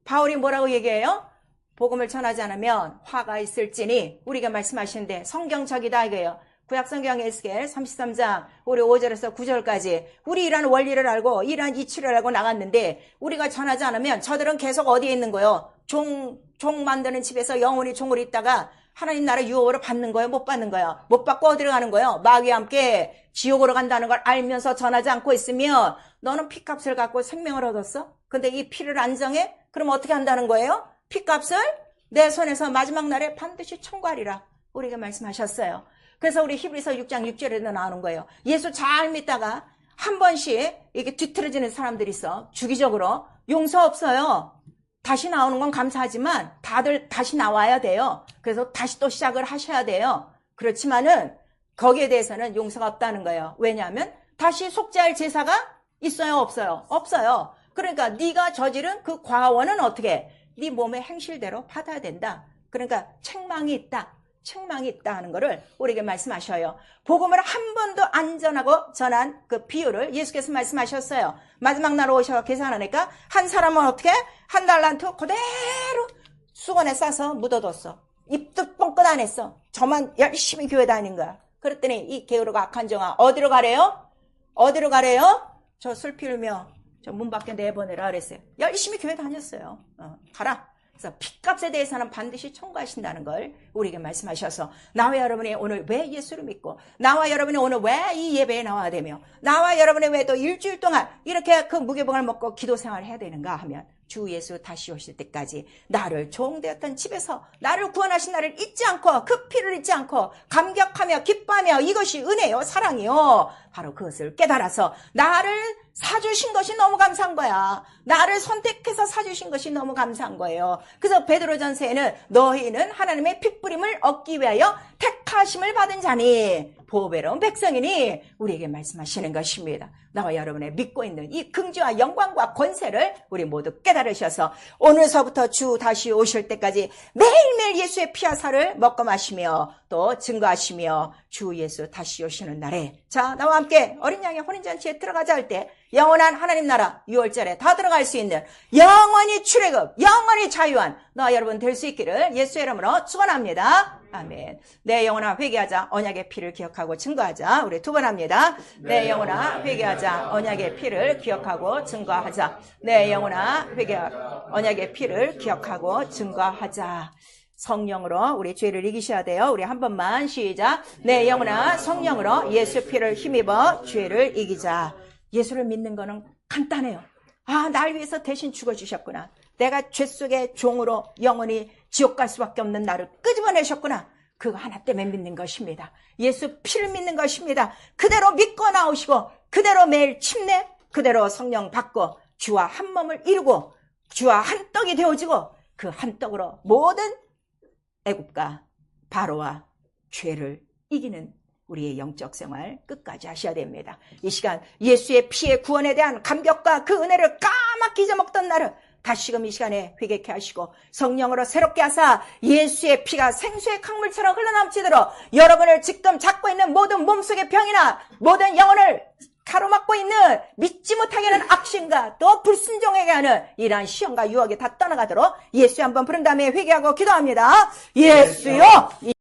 바울이 뭐라고 얘기해요? 복음을 전하지 않으면 화가 있을지니, 우리가 말씀하시는데 성경적이다 이거예요. 구약성경 에스겔 33장 우리 5절에서 9절까지 우리 이러한 원리를 알고 이러한 이치를 알고 나갔는데 우리가 전하지 않으면 저들은 계속 어디에 있는 거예요? 종 만드는 집에서 영원히 종으로 있다가 하나님 나라 유업으로 받는 거예요? 못 받는 거예요? 못 받고 어디로 가는 거예요? 마귀와 함께 지옥으로 간다는 걸 알면서 전하지 않고 있으면 너는 피값을 갖고 생명을 얻었어? 근데 이 피를 안 정해? 그럼 어떻게 한다는 거예요? 핏값을 내 손에서 마지막 날에 반드시 청구하리라. 우리에게 말씀하셨어요. 그래서 우리 히브리서 6장 6절에도 나오는 거예요. 예수 잘 믿다가 한 번씩 이렇게 뒤틀어지는 사람들이 있어. 주기적으로 용서 없어요. 다시 나오는 건 감사하지만 다들 다시 나와야 돼요. 그래서 다시 또 시작을 하셔야 돼요. 그렇지만은 거기에 대해서는 용서가 없다는 거예요. 왜냐하면 다시 속죄할 제사가 있어요, 없어요? 없어요. 그러니까 네가 저지른 그 과원은 어떻게? 네 몸의 행실대로 받아야 된다. 그러니까 책망이 있다. 책망이 있다 하는 거를 우리에게 말씀하셔요. 복음을 한 번도 안 전하고 전한 그 비유를 예수께서 말씀하셨어요. 마지막 날 오셔서 계산하니까 한 사람은 어떻게? 한 달란트 그대로 수건에 싸서 묻어뒀어. 입도 뻥끗 안 했어. 저만 열심히 교회 다닌 거야. 그랬더니 이 게으르고 악한 종아 어디로 가래요? 어디로 가래요? 저 술 피우며 저 문 밖에 내보내라 그랬어요. 열심히 교회 다녔어요. 가라. 그래서 핏값에 대해서는 반드시 청구하신다는 걸 우리에게 말씀하셔서 나와 여러분이 오늘 왜 예수를 믿고 나와 여러분이 오늘 왜 이 예배에 나와야 되며 나와 여러분이 왜 또 일주일 동안 이렇게 그 무교병을 먹고 기도 생활을 해야 되는가 하면 주 예수 다시 오실 때까지 나를 종되었던 집에서 나를 구원하신 나를 잊지 않고 그 피를 잊지 않고 감격하며 기뻐하며 이것이 은혜요 사랑이요 바로 그것을 깨달아서 나를 사주신 것이 너무 감사한 거야. 나를 선택해서 사주신 것이 너무 감사한 거예요. 그래서 베드로전서에는 너희는 하나님의 핏부림을 얻기 위하여 택하심을 받은 자니 보배로운 백성이니 우리에게 말씀하시는 것입니다. 나와 여러분의 믿고 있는 이 긍지와 영광과 권세를 우리 모두 깨달으셔서 오늘서부터 주 다시 오실 때까지 매일매일 예수의 피와 살을 먹고 마시며 또 증거하시며 주 예수 다시 오시는 날에 자 나와 함께 어린 양의 혼인잔치에 들어가자 할 때 영원한 하나님 나라 6월절에 다 들어갈 수 있는 영원히 출애굽 영원히 자유한 너와 여러분 될 수 있기를 예수의 이름으로 축원합니다. 아멘. 내 영혼아 회개하자 언약의 피를 기억하고 증거하자. 우리 두 번 합니다. 내 영혼아 회개하자 언약의 피를 기억하고 증거하자. 내 영혼아 회개하자 언약의 피를 기억하고 증거하자. 성령으로 우리 죄를 이기셔야 돼요. 우리 한 번만 시작. 내 영혼아 성령으로 예수 피를 힘입어 죄를 이기자. 예수를 믿는 거는 간단해요. 아, 날 위해서 대신 죽어주셨구나. 내가 죄 속의 종으로 영원히 지옥 갈 수밖에 없는 나를 끄집어내셨구나. 그거 하나 때문에 믿는 것입니다. 예수 피를 믿는 것입니다. 그대로 믿고 나오시고 그대로 매일 침례 그대로 성령 받고 주와 한 몸을 이루고 주와 한 떡이 되어지고 그 한 떡으로 모든 애굽과 바로와 죄를 이기는 우리의 영적 생활 끝까지 하셔야 됩니다. 이 시간 예수의 피의 구원에 대한 감격과 그 은혜를 까맣게 잊어먹던 나를 다시금 이 시간에 회개케 하시고 성령으로 새롭게 하사 예수의 피가 생수의 강물처럼 흘러넘치도록 여러분을 지금 잡고 있는 모든 몸속의 병이나 모든 영혼을 가로막고 있는 믿지 못하게 하는 악신과 또 불순종하게 하는 이러한 시험과 유혹에 다 떠나가도록 예수 한번 부른 다음에 회개하고 기도합니다. 예수요